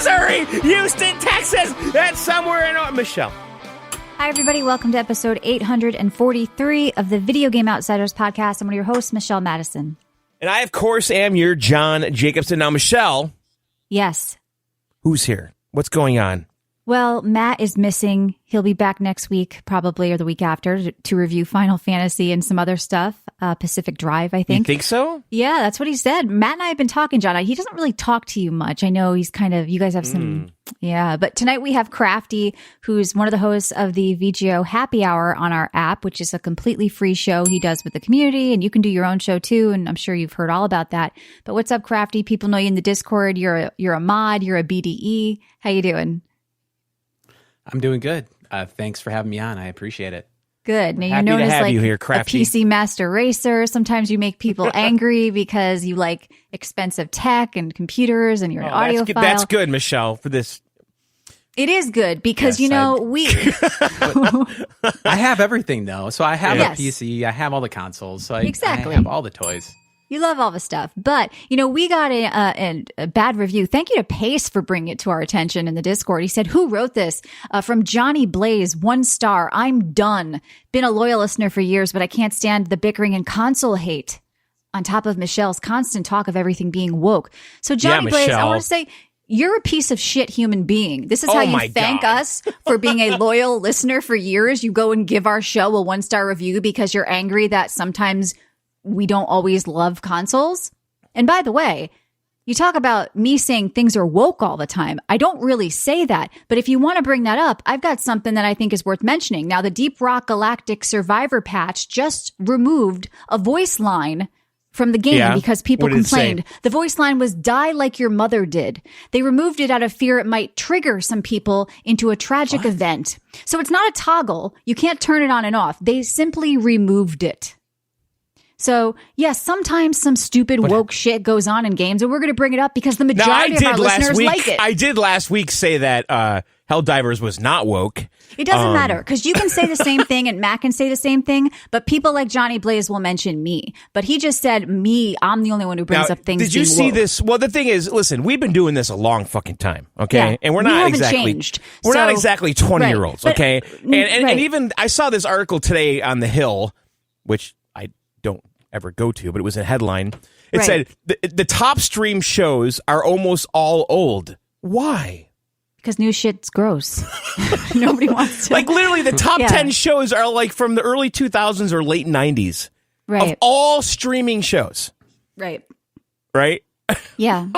Missouri, Houston, Texas, and somewhere in Michelle. Hi, everybody. Welcome to episode 843 of the Video Game Outsiders podcast. I'm one of your hosts, Michelle Madison. And I, of course, am your John Jacobson. Now, Michelle. Yes. Who's here? What's going on? Well, Matt is missing. He'll be back next week, probably, or the week after, to review Final Fantasy and some other stuff. Pacific Drive, I think. You think so? Yeah, that's what he said. Matt and I have been talking, John. He doesn't really talk to you much. I know he's kind of, you guys have some, yeah. But tonight we have Crafty, who's one of the hosts of the VGO Happy Hour on our app, which is a completely free show he does with the community. And you can do your own show too. And I'm sure you've heard all about that. But what's up, Crafty? People know you in the Discord. You're a mod. You're a BDE. How you doing? I'm doing good. Thanks for having me on. I appreciate it. Good. Now, you're Happy known to as have like you here, a Crafty. PC master racer. Sometimes you make people angry because you like expensive tech and computers and you're an audiophile. That's good, Michelle, for this. It is good because, we... I have everything, though. So I have Yes. a PC. I have all the consoles. So I Exactly. have all the toys. You love all the stuff. But, we got a bad review. Thank you to Pace for bringing it to our attention in the Discord. He said, who wrote this? From Johnny Blaze, 1 star. I'm done. Been a loyal listener for years, but I can't stand the bickering and console hate on top of Michelle's constant talk of everything being woke. So, Johnny Blaze, I want to say, you're a piece of shit human being. This is how you thank us for being a loyal listener for years. You go and give our show a 1-star review because you're angry that sometimes we don't always love consoles. And by the way, you talk about me saying things are woke all the time. I don't really say that. But if you want to bring that up, I've got something that I think is worth mentioning. Now, the Deep Rock Galactic Survivor patch just removed a voice line from the game because people complained. The voice line was "die like your mother did." They removed it out of fear it might trigger some people into a tragic event. So it's not a toggle. You can't turn it on and off. They simply removed it. So, yes, sometimes some stupid woke shit goes on in games, and we're going to bring it up because the majority of our listeners like it. I did last week say that Helldivers was not woke. It doesn't matter, because you can say the same thing, and Matt can say the same thing, but people like Johnny Blaze will mention me. But he just said me. I'm the only one who brings up things. Did you see this? Well, the thing is, listen, we've been doing this a long fucking time, okay? Yeah, and we're not exactly changed. We're not exactly 20-year-olds, right, okay? But, and even I saw this article today on The Hill, which I don't ever go to, but it was a headline. It said the top stream shows are almost all old. Why? Because new shit's gross. Nobody wants to. Like, literally, the top 10 shows are like from the early 2000s or late 90s. Right. Of all streaming shows. Right. Right? Yeah.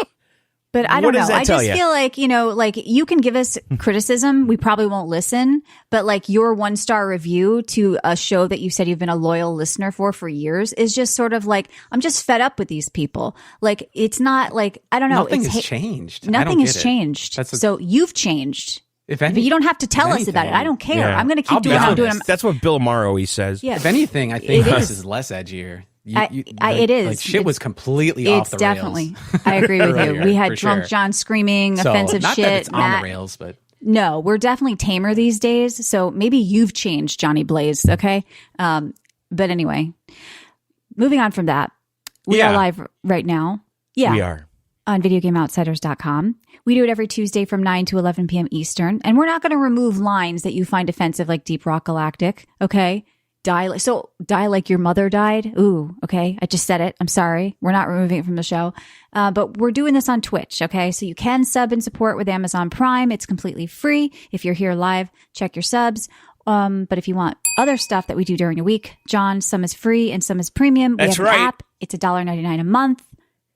But I don't know. I just feel like, you can give us criticism. We probably won't listen. But like your 1-star review to a show that you said you've been a loyal listener for years is just sort of like, I'm just fed up with these people. Like, it's not like, I don't know. Nothing has changed. Nothing has changed. So you've changed. But you don't have to tell us about it. I don't care. I'm going to keep doing what I'm doing. That's what Bill Maher always says. Yeah. If anything, I think this is less edgier. It is. Like, shit was completely off the rails. Definitely. I agree with you. We had drunk John screaming offensive not shit. That it's on Matt, the rails, but no, we're definitely tamer these days. So maybe you've changed, Johnny Blaze. Okay. But anyway, moving on from that, we are live right now. Yeah, we are on videogameoutsiders.com. We do it every Tuesday from 9 to 11 p.m. Eastern, and we're not going to remove lines that you find offensive, like Deep Rock Galactic. Okay. Die like your mother died. Ooh, okay. I just said it. I'm sorry. We're not removing it from the show. But we're doing this on Twitch, okay? So you can sub and support with Amazon Prime. It's completely free. If you're here live, check your subs. But if you want other stuff that we do during the week, John, some is free and some is premium. We have an app. It's $1.99 a month.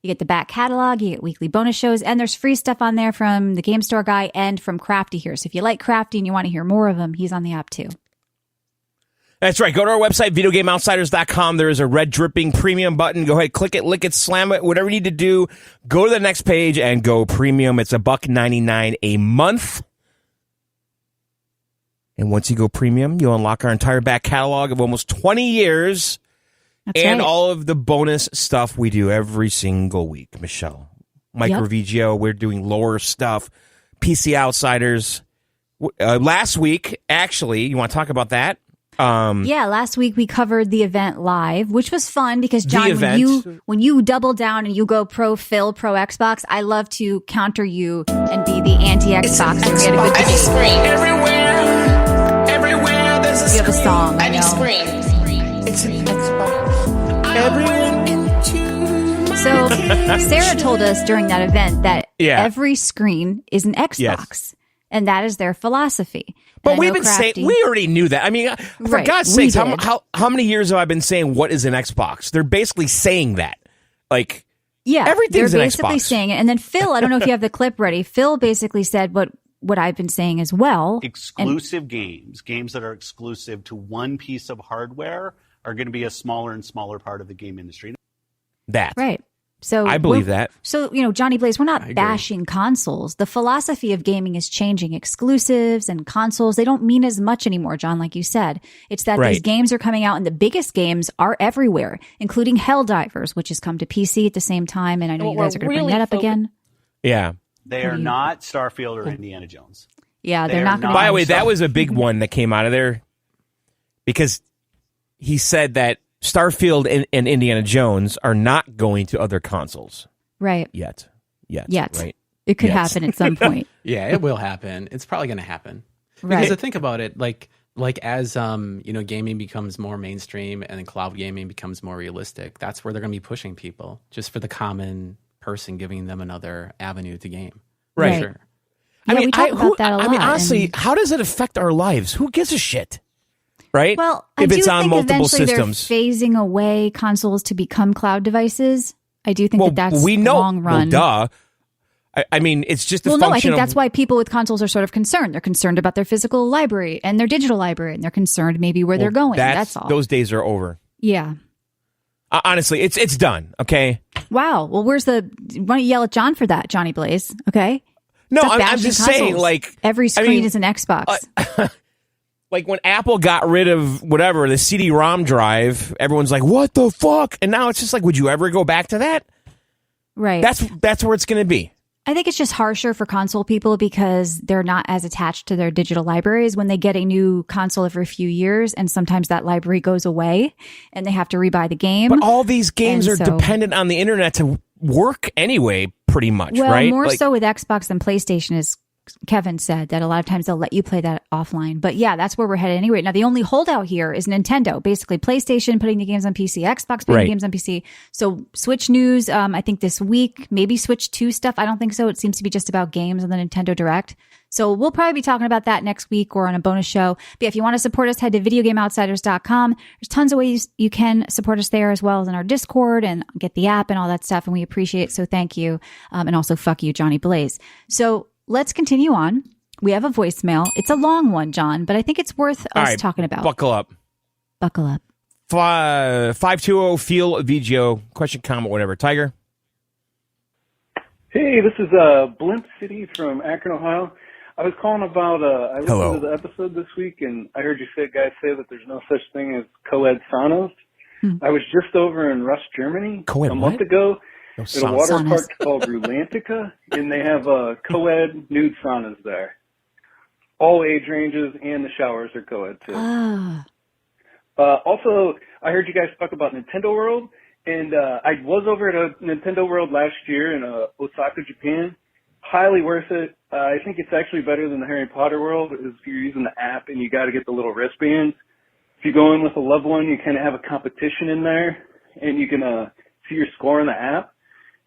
You get the back catalog, you get weekly bonus shows, and there's free stuff on there from the Game Store guy and from Crafty here. So if you like Crafty and you want to hear more of him, he's on the app too. That's right. Go to our website, videogameoutsiders.com. There is a red dripping premium button. Go ahead, click it, lick it, slam it, whatever you need to do. Go to the next page and go premium. It's $1.99 a month. And once you go premium, you unlock our entire back catalog of almost 20 years. That's and all of the bonus stuff we do every single week, Michelle. Micro VGO, we're doing lore stuff. PC Outsiders. Last week, actually, you want to talk about that? Yeah, last week we covered the event live, which was fun because The John, event. when you double down and you go pro Phil, pro Xbox, I love to counter you and be the anti Xbox. We had a good debate. Everywhere there's a You have a song, I know. It's an Xbox. Everyone into So Sarah told us during that event that Yeah. every screen is an Xbox, Yes. and that is their philosophy. But And I we've know been saying, Crafty- we already knew that. I mean, for Right, God's we sakes, did. how many years have I been saying what is an Xbox? They're basically saying that. Like, Yeah, everything's they're an basically Xbox. saying it. And then Phil, I don't know if you have the clip ready. Phil basically said what I've been saying as well. Exclusive games that are exclusive to one piece of hardware, are going to be a smaller and smaller part of the game industry. that. Right. So I believe we're- that. So, Johnny Blaze, we're not agree. bashing consoles. The philosophy of gaming is changing. Exclusives and consoles, they don't mean as much anymore, John, like you said. It's that these Right. games are coming out and the biggest games are everywhere, including Helldivers, which has come to PC at the same time. And I know Well, you guys we're are going to bring really that up focused- again. Yeah. They are not Starfield or Indiana Jones. Yeah, they're They're not going not- to. By the way, that was a big one that came out of there because he said that Starfield and Indiana Jones are not going to other consoles Right. yet. Yet. Right. It could Yes. happen at some point. Yeah, it will happen. It's probably going to happen. Right. Because to think about it, like as gaming becomes more mainstream and cloud gaming becomes more realistic, that's where they're going to be pushing people, just for the common person, giving them another avenue to game. Right. Sure. Yeah, we talk about that a lot. I mean, honestly, and- how does it affect our lives? Who gives a shit? Right? well, if I it's do on think multiple eventually systems. they're phasing away consoles to become cloud devices. I do think that's we know. long run. Well, duh. I mean, it's just a Well, function no, I think of that's why people with consoles are sort of concerned. They're concerned about their physical library and their digital library, and they're concerned maybe where they're going. That's all. Those days are over. Yeah. Honestly, it's done. Okay. Wow. Well, why don't you yell at John for that, Johnny Blaze? Okay. No, Stop I'm bashing just saying, consoles. like every I screen mean, is an Xbox. like when Apple got rid of whatever the CD-ROM drive, everyone's like, "What the fuck?" And now it's just like, would you ever go back to that? Right. That's where it's going to be. I think it's just harsher for console people because they're not as attached to their digital libraries when they get a new console every few years, and sometimes that library goes away and they have to rebuy the game. But all these games And are so- dependent on the internet to work anyway, pretty much, well, right? more Like- so with Xbox than PlayStation, as Kevin said, that a lot of times they'll let you play that offline. But yeah, that's where we're headed anyway. Now, the only holdout here is Nintendo. Basically, PlayStation putting the games on PC, Xbox putting Right. the games on PC. So Switch news, I think this week, maybe Switch 2 stuff. I don't think so. It seems to be just about games on the Nintendo Direct. So we'll probably be talking about that next week or on a bonus show. But if you want to support us, head to videogameoutsiders.com. There's tons of ways you can support us there, as well as in our Discord and get the app and all that stuff. And we appreciate it. So thank you. And also fuck you, Johnny Blaze. So let's continue on. We have a voicemail. It's a long one, John, but I think it's worth All us right, talking about. Buckle up. Buckle up. 520 Feel VGO. Question, comment, whatever. Tiger. Hey, this is Blimp City from Akron, Ohio. I was calling about, I listened Hello. to the episode this week, and I heard you guys say that there's no such thing as co-ed saunas. I was just over in Rust, Germany Co-ed a month what? ago No at a water saunas. park called Rulantica, and they have co-ed nude saunas there. All age ranges, and the showers are co-ed too. Ah, Also, I heard you guys talk about Nintendo World, and I was over at a Nintendo World last year in Osaka, Japan. Highly worth it. I think it's actually better than the Harry Potter World if you're using the app and you got to get the little wristbands. If you go in with a loved one, you kind of have a competition in there, and you can see your score in the app.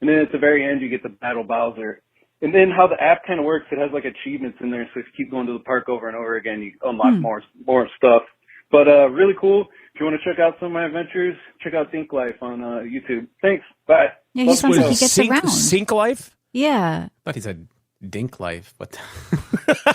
And then at the very end, you get the Battle Bowser. And then how the app kind of works, it has like achievements in there, so if you keep going to the park over and over again, you unlock more stuff. But really cool. If you want to check out some of my adventures, check out Think Life on YouTube. Thanks. Bye. yeah, he sounds like he gets around. Sync Life? Yeah. But he said Dink Life. What?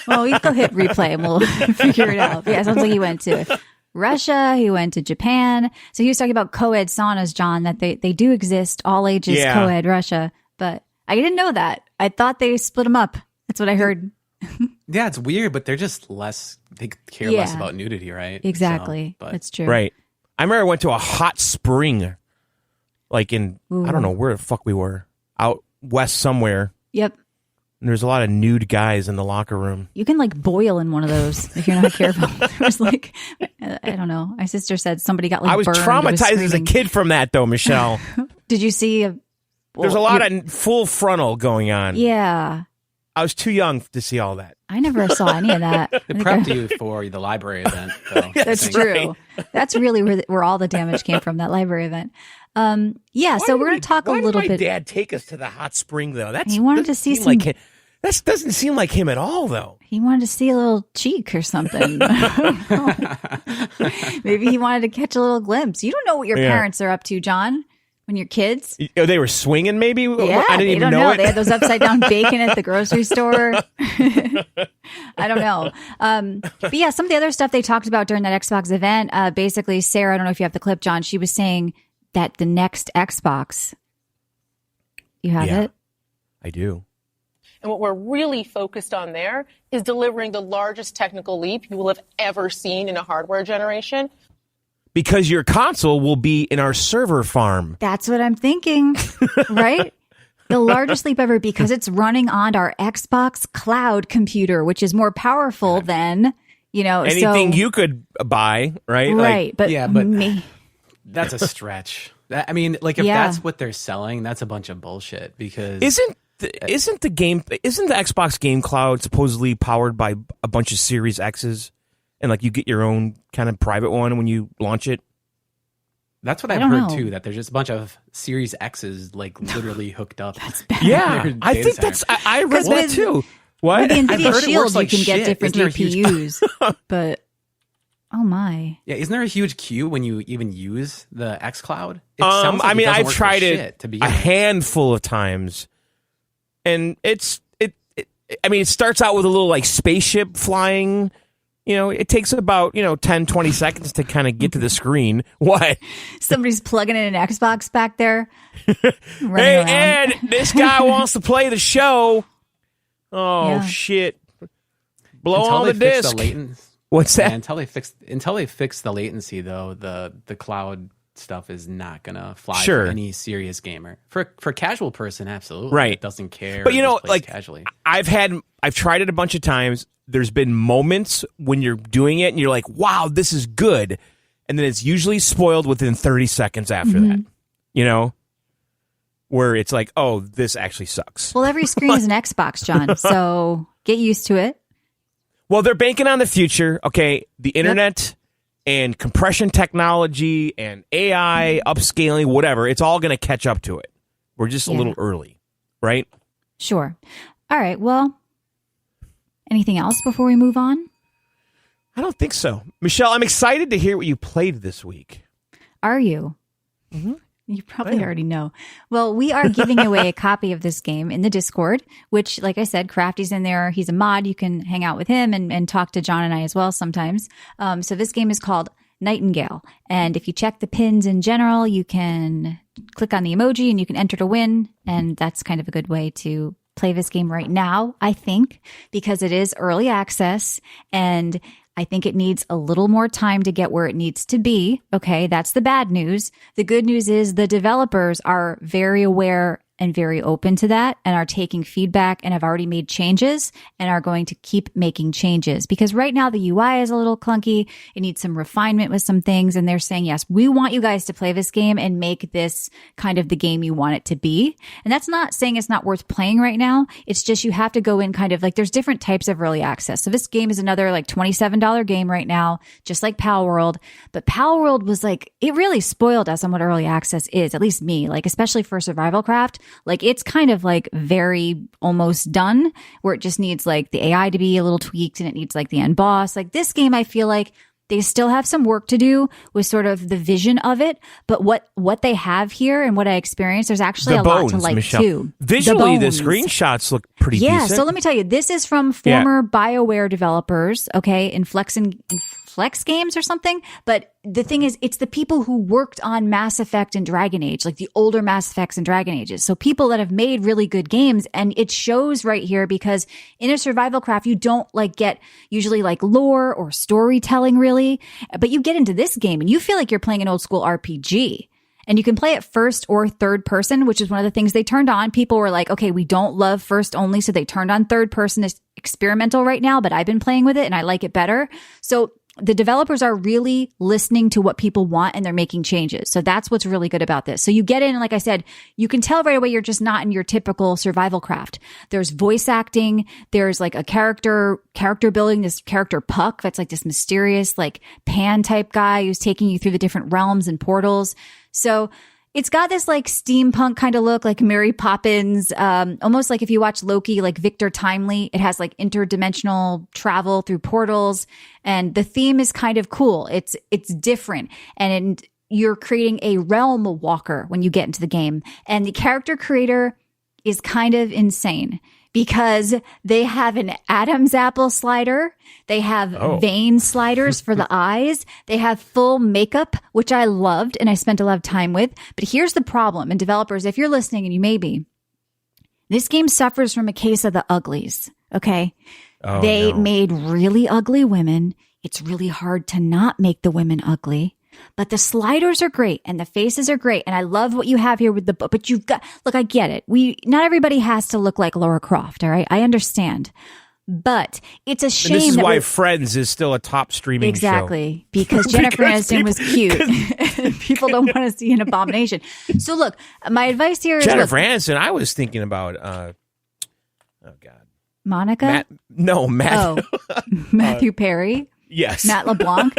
Well, you go hit replay and we'll figure it out. Yeah, it sounds like he went to Russia. He went to Japan. So he was talking about co-ed saunas, John, that they do exist, all ages Yeah. co-ed Russia. But I didn't know that. I thought they split them up. That's what I heard. Yeah, it's weird, but they're just less. They care less about nudity, right? Exactly. So, but That's true. Right. I remember I went to a hot spring, like in, I don't know where the fuck we were, out west somewhere. Yep. And there's a lot of nude guys in the locker room. You can like boil in one of those if you're not careful. There was like, I don't know. My sister said somebody got like I was burned. traumatized as a kid from that, though, Michelle. Did you see? There's a lot of full frontal going on. Yeah. I was too young to see all that. I never saw any of that. They prepped you for the library event, though. That's true. That's really where all the damage came from, that library event. So we're going to talk a little bit. bit. My dad take us to the hot spring, though. He wanted to see some. Like him. That doesn't seem like him at all, though. He wanted to see a little cheek or something. Maybe he wanted to catch a little glimpse. You don't know what your parents are up to, John. When you're kids, they were swinging. Maybe yeah, I didn't even know it. They had those upside down bacon at the grocery store. I don't know. But yeah, some of the other stuff they talked about during that Xbox event. Basically, Sarah, I don't know if you have the clip, John. She was saying that the next Xbox. You have it? I do. And what we're really focused on there is delivering the largest technical leap you will have ever seen in a hardware generation. Because your console will be in our server farm. That's what I'm thinking, right? The largest leap ever because it's running on our Xbox cloud computer, which is more powerful than, anything you could buy, right? Right. But that's a stretch. I mean, like if that's what they're selling, that's a bunch of bullshit because isn't the Xbox Game Cloud supposedly powered by a bunch of Series X's? And like you get your own kind of private one when you launch it. That's what I've heard too. That there's just a bunch of Series X's like literally hooked up. That's bad. Yeah, I think that's. I read that too. What? With the NVIDIA Shield, like you can get different GPUs, but oh my! Yeah, isn't there a huge queue when you even use the xCloud? I've tried it a handful of times, and it starts out with a little like spaceship flying. It takes about, 10, 20 seconds to kind of get to the screen. What? Somebody's plugging in an Xbox back there. Hey, Ed, this guy wants to play the show. Oh, shit. Blow on the disc. What's that? Until they fix the latency, though, the cloud stuff is not going to fly for any serious gamer. For casual person, absolutely. Right. It doesn't care. But, like, casually. I've tried it a bunch of times. There's been moments when you're doing it and you're like, wow, this is good. And then it's usually spoiled within 30 seconds after that, where it's like, oh, this actually sucks. Well, every screen is an Xbox, John. So get used to it. Well, they're banking on the future. Okay. The internet and compression technology and AI, upscaling, whatever. It's all going to catch up to it. We're just a little early, right? Sure. All right. Well, anything else before we move on? I don't think so. Michelle, I'm excited to hear what you played this week. Are you? Mm-hmm. You probably already know. Well, we are giving away a copy of this game in the Discord, which, like I said, Crafty's in there. He's a mod. You can hang out with him and talk to John and I as well sometimes. So this game is called Nightingale. And if you check the pins in general, you can click on the emoji and you can enter to win. And that's kind of a good way to play this game right now, I think, because it is early access and I think it needs a little more time to get where it needs to be. Okay, that's the bad news. The good news is the developers are very aware and very open to that and are taking feedback and have already made changes and are going to keep making changes because right now the UI is a little clunky. It needs some refinement with some things. And they're saying, yes, we want you guys to play this game and make this kind of the game you want it to be. And that's not saying it's not worth playing right now. It's just you have to go in kind of like there's different types of early access. So this game is another like $27 game right now, just like Pal World. But Pal World was like, it really spoiled us on what early access is, at least me, like especially for Survival Craft. Like it's kind of like very almost done where it just needs like the AI to be a little tweaked and it needs like the end boss. Like this game, I feel like they still have some work to do with sort of the vision of it. But what they have here and what I experienced, there's actually a lot to like Michelle. too. Visually, the screenshots look pretty decent. So let me tell you, this is from former BioWare developers, okay, in Flex Games or something. But the thing is, it's the people who worked on Mass Effect and Dragon Age, like the older Mass Effects and Dragon Ages. So people that have made really good games, and it shows right here because in a survival craft, you don't like get usually like lore or storytelling really, but you get into this game and you feel like you're playing an old school RPG. And you can play it first or third person, which is one of the things they turned on. People were like, okay, we don't love first only. So they turned on third person. It's experimental right now, but I've been playing with it and I like it better. So the developers are really listening to what people want and they're making changes. So that's what's really good about this. So you get in, and like I said, you can tell right away you're just not in your typical survival craft. There's voice acting. There's like a character building, this character Puck that's like this mysterious like Pan type guy who's taking you through the different realms and portals. So it's got this like steampunk kind of look, like Mary Poppins, almost like if you watch Loki, like Victor Timely. It has like interdimensional travel through portals, and the theme is kind of cool. It's different, and you're creating a realm walker when you get into the game, and the character creator is kind of insane because they have an Adam's apple slider. They have vein sliders for the eyes. They have full makeup, which I loved and I spent a lot of time with. But here's the problem. And developers, if you're listening, and you may be, this game suffers from a case of the uglies. Okay. They made really ugly women. It's really hard to not make the women ugly. But the sliders are great and the faces are great. And I love what you have here with the book. But you've got, look, I get it. Not everybody has to look like Lara Croft. All right. I understand. But it's a shame. And this is that why Friends is still a top streaming show. Exactly. Because Jennifer Aniston was cute. People don't want to see an abomination. So look, my advice here is Jennifer Aniston, I was thinking about, oh God. Monica? Matt. Matthew Perry? Yes. Matt LeBlanc?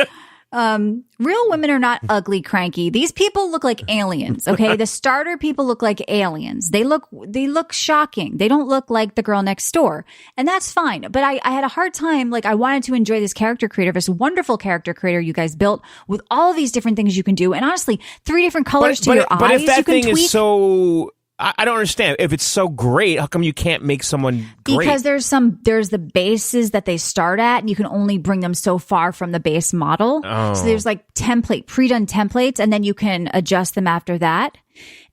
Real women are not ugly, cranky. These people look like aliens. Okay. The starter people look like aliens. They look shocking. They don't look like the girl next door. And that's fine. But I had a hard time. Like I wanted to enjoy this character creator, this wonderful character creator you guys built with all of these different things you can do. And honestly, 3 different colors to your eyes. But if that you can thing tweak. is so, I don't understand. If it's so great, how come you can't make someone great? Because there's the bases that they start at, and you can only bring them so far from the base model. So there's like pre-done templates, and then you can adjust them after that.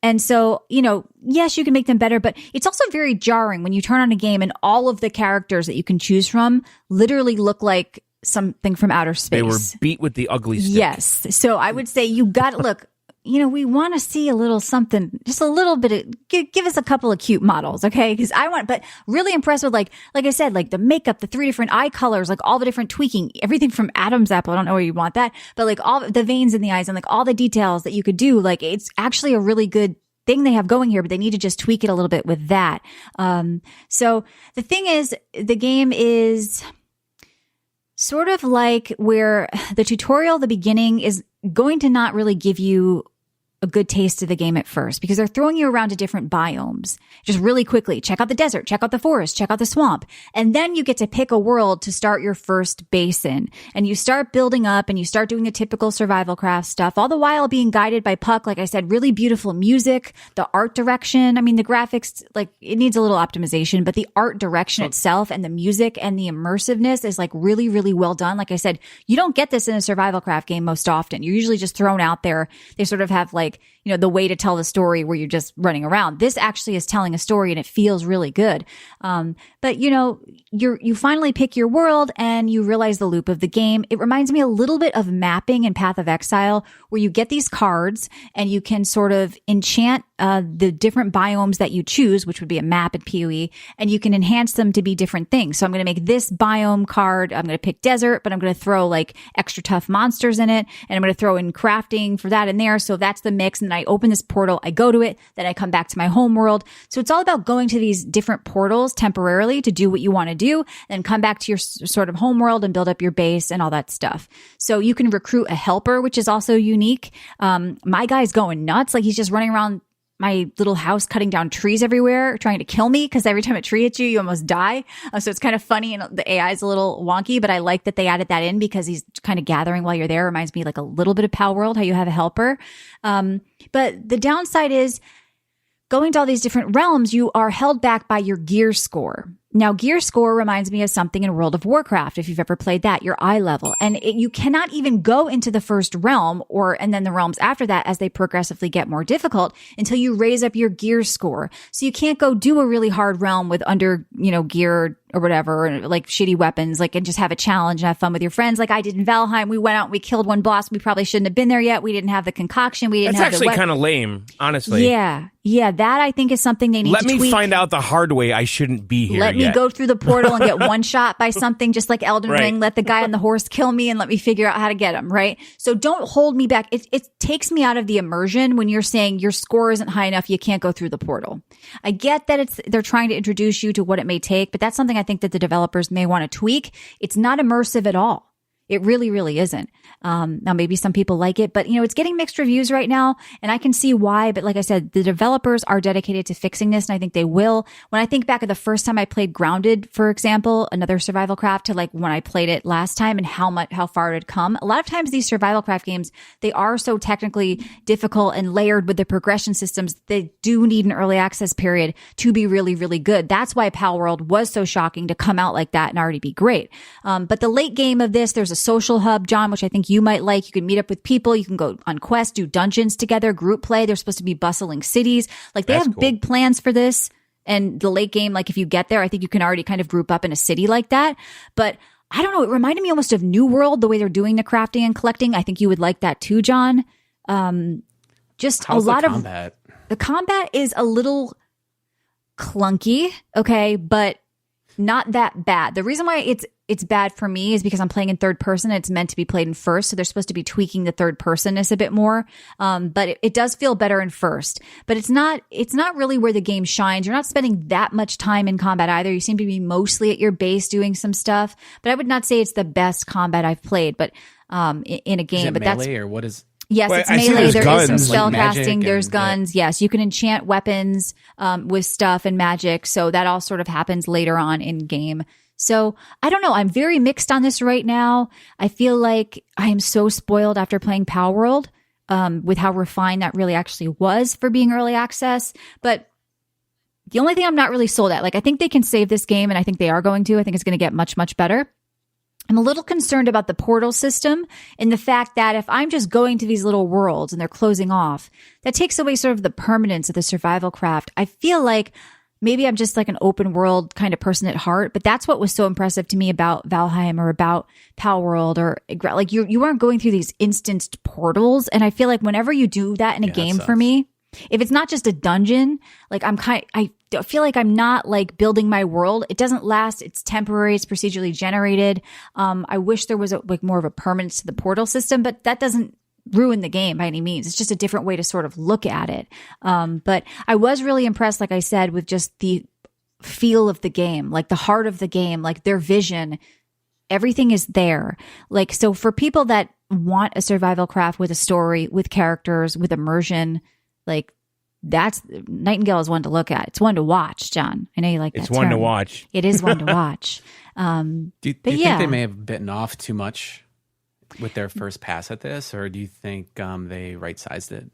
And so, yes, you can make them better, but it's also very jarring when you turn on a game and all of the characters that you can choose from literally look like something from outer space. They were beat with the ugly stick. Yes. So I would say you got to look. We want to see a little something, just a little bit of, give us a couple of cute models, okay? Because but really impressed with like I said, like the makeup, the 3 different eye colors, like all the different tweaking, everything from Adam's apple. I don't know where you want that, but like all the veins in the eyes and like all the details that you could do. Like it's actually a really good thing they have going here, but they need to just tweak it a little bit with that. So the thing is, the game is sort of like where the tutorial, the beginning is going to not really give you a good taste of the game at first because they're throwing you around to different biomes just really quickly. Check out the desert, check out the forest, check out the swamp. And then you get to pick a world to start your first base in. And you start building up and you start doing the typical survival craft stuff, all the while being guided by Puck. Like I said, really beautiful music, the art direction. I mean, the graphics, like it needs a little optimization, but the art direction itself and the music and the immersiveness is like really, really well done. Like I said, you don't get this in a survival craft game most often. You're usually just thrown out there. They sort of have like, the way to tell the story where you're just running around. This actually is telling a story and it feels really good. But you finally pick your world and you realize the loop of the game. It reminds me a little bit of mapping in Path of Exile, where you get these cards and you can sort of enchant the different biomes that you choose, which would be a map in PoE, and you can enhance them to be different things. So I'm going to make this biome card. I'm going to pick desert, but I'm going to throw like extra tough monsters in it, and I'm going to throw in crafting for that in there. So that's the mix. And then I open this portal, I go to it, then I come back to my home world. So it's all about going to these different portals temporarily to do what you want to do, then come back to your sort of home world and build up your base and all that stuff. So you can recruit a helper, which is also unique. My guy's going nuts. Like he's just running around my little house cutting down trees everywhere, trying to kill me because every time a tree hits you, you almost die. So it's kind of funny and the AI is a little wonky, but I like that they added that in because he's kind of gathering while you're there. Reminds me like a little bit of Pal World, how you have a helper. But the downside is going to all these different realms, you are held back by your gear score. Now, gear score reminds me of something in World of Warcraft, if you've ever played that, your eye level. And you cannot even go into the first realm and then the realms after that as they progressively get more difficult until you raise up your gear score. So you can't go do a really hard realm with under, gear or whatever, or like shitty weapons, like, and just have a challenge and have fun with your friends. Like I did in Valheim. We went out and we killed one boss. We probably shouldn't have been there yet. We didn't have the concoction. We didn't That's have actually the kind of lame, honestly. Yeah. That I think is something they need Let to me tweak. find out the hard way. I shouldn't be here Let yet. me go through the portal and get one shot by something just like Elden Right. Ring. Let the guy on the horse kill me and let me figure out how to get him, right? So don't hold me back. It takes me out of the immersion when you're saying your score isn't high enough, you can't go through the portal. I get that they're trying to introduce you to what it may take, but that's something I think that the developers may want to tweak. It's not immersive at all. It really, really isn't. Now, maybe some people like it, but it's getting mixed reviews right now, and I can see why. But like I said, the developers are dedicated to fixing this, and I think they will. When I think back of the first time I played Grounded, for example, another survival craft, to like when I played it last time and how far it had come. A lot of times these survival craft games, they are so technically difficult and layered with the progression systems. They do need an early access period to be really, really good. That's why Palworld was so shocking to come out like that and already be great. But the late game of this, there's a social hub, John, which I think you might like. You can meet up with people. You can go on quests, do dungeons together, group play. They're supposed to be bustling cities. Like they That's have cool. big plans for this. And the late game, like if you get there, I think you can already kind of group up in a city like that. But I don't know. It reminded me almost of New World, the way they're doing the crafting and collecting. I think you would like that too, John. Just How's a lot the of combat? the combat is a little clunky, okay, but not that bad. The reason why it's bad for me is because I'm playing in third person. It's meant to be played in first, so they're supposed to be tweaking the third personness a bit more. But it does feel better in first. But it's not really where the game shines. You're not spending that much time in combat either. You seem to be mostly at your base doing some stuff. But I would not say it's the best combat I've played. But in a game, Is it but melee that's. or what is? Yes, Well, it's I see melee. there's There is some guns. spell Like magic casting. There's and- guns. Yes, you can enchant weapons with stuff and magic. So that all sort of happens later on in game. So I don't know. I'm very mixed on this right now. I feel like I am so spoiled after playing Palworld with how refined that really actually was for being early access. But the only thing I'm not really sold at, like I think they can save this game, and I think they are going to. I think it's going to get much, much better. I'm a little concerned about the portal system and the fact that if I'm just going to these little worlds and they're closing off, that takes away sort of the permanence of the survival craft. I feel like maybe I'm just like an open world kind of person at heart, but that's what was so impressive to me about Valheim or about Palworld, or like you aren't going through these instanced portals. And I feel like whenever you do that in a game for me, if it's not just a dungeon, like I feel like I'm not like building my world. It doesn't last. It's temporary. It's procedurally generated. I wish there was like more of a permanence to the portal system, but that doesn't ruin the game by any means. It's just a different way to sort of look at it. But I was really impressed, like I said, with just the feel of the game, like the heart of the game, like their vision. Everything is there. Like, so for people that want a survival craft with a story, with characters, with immersion, like that's Nightingale is one to look at. It's one to watch, John. I know you like that. It's one to term. watch. It is one to watch. Do you But think yeah. they may have bitten off too much with their first pass at this, or do you think they right-sized it?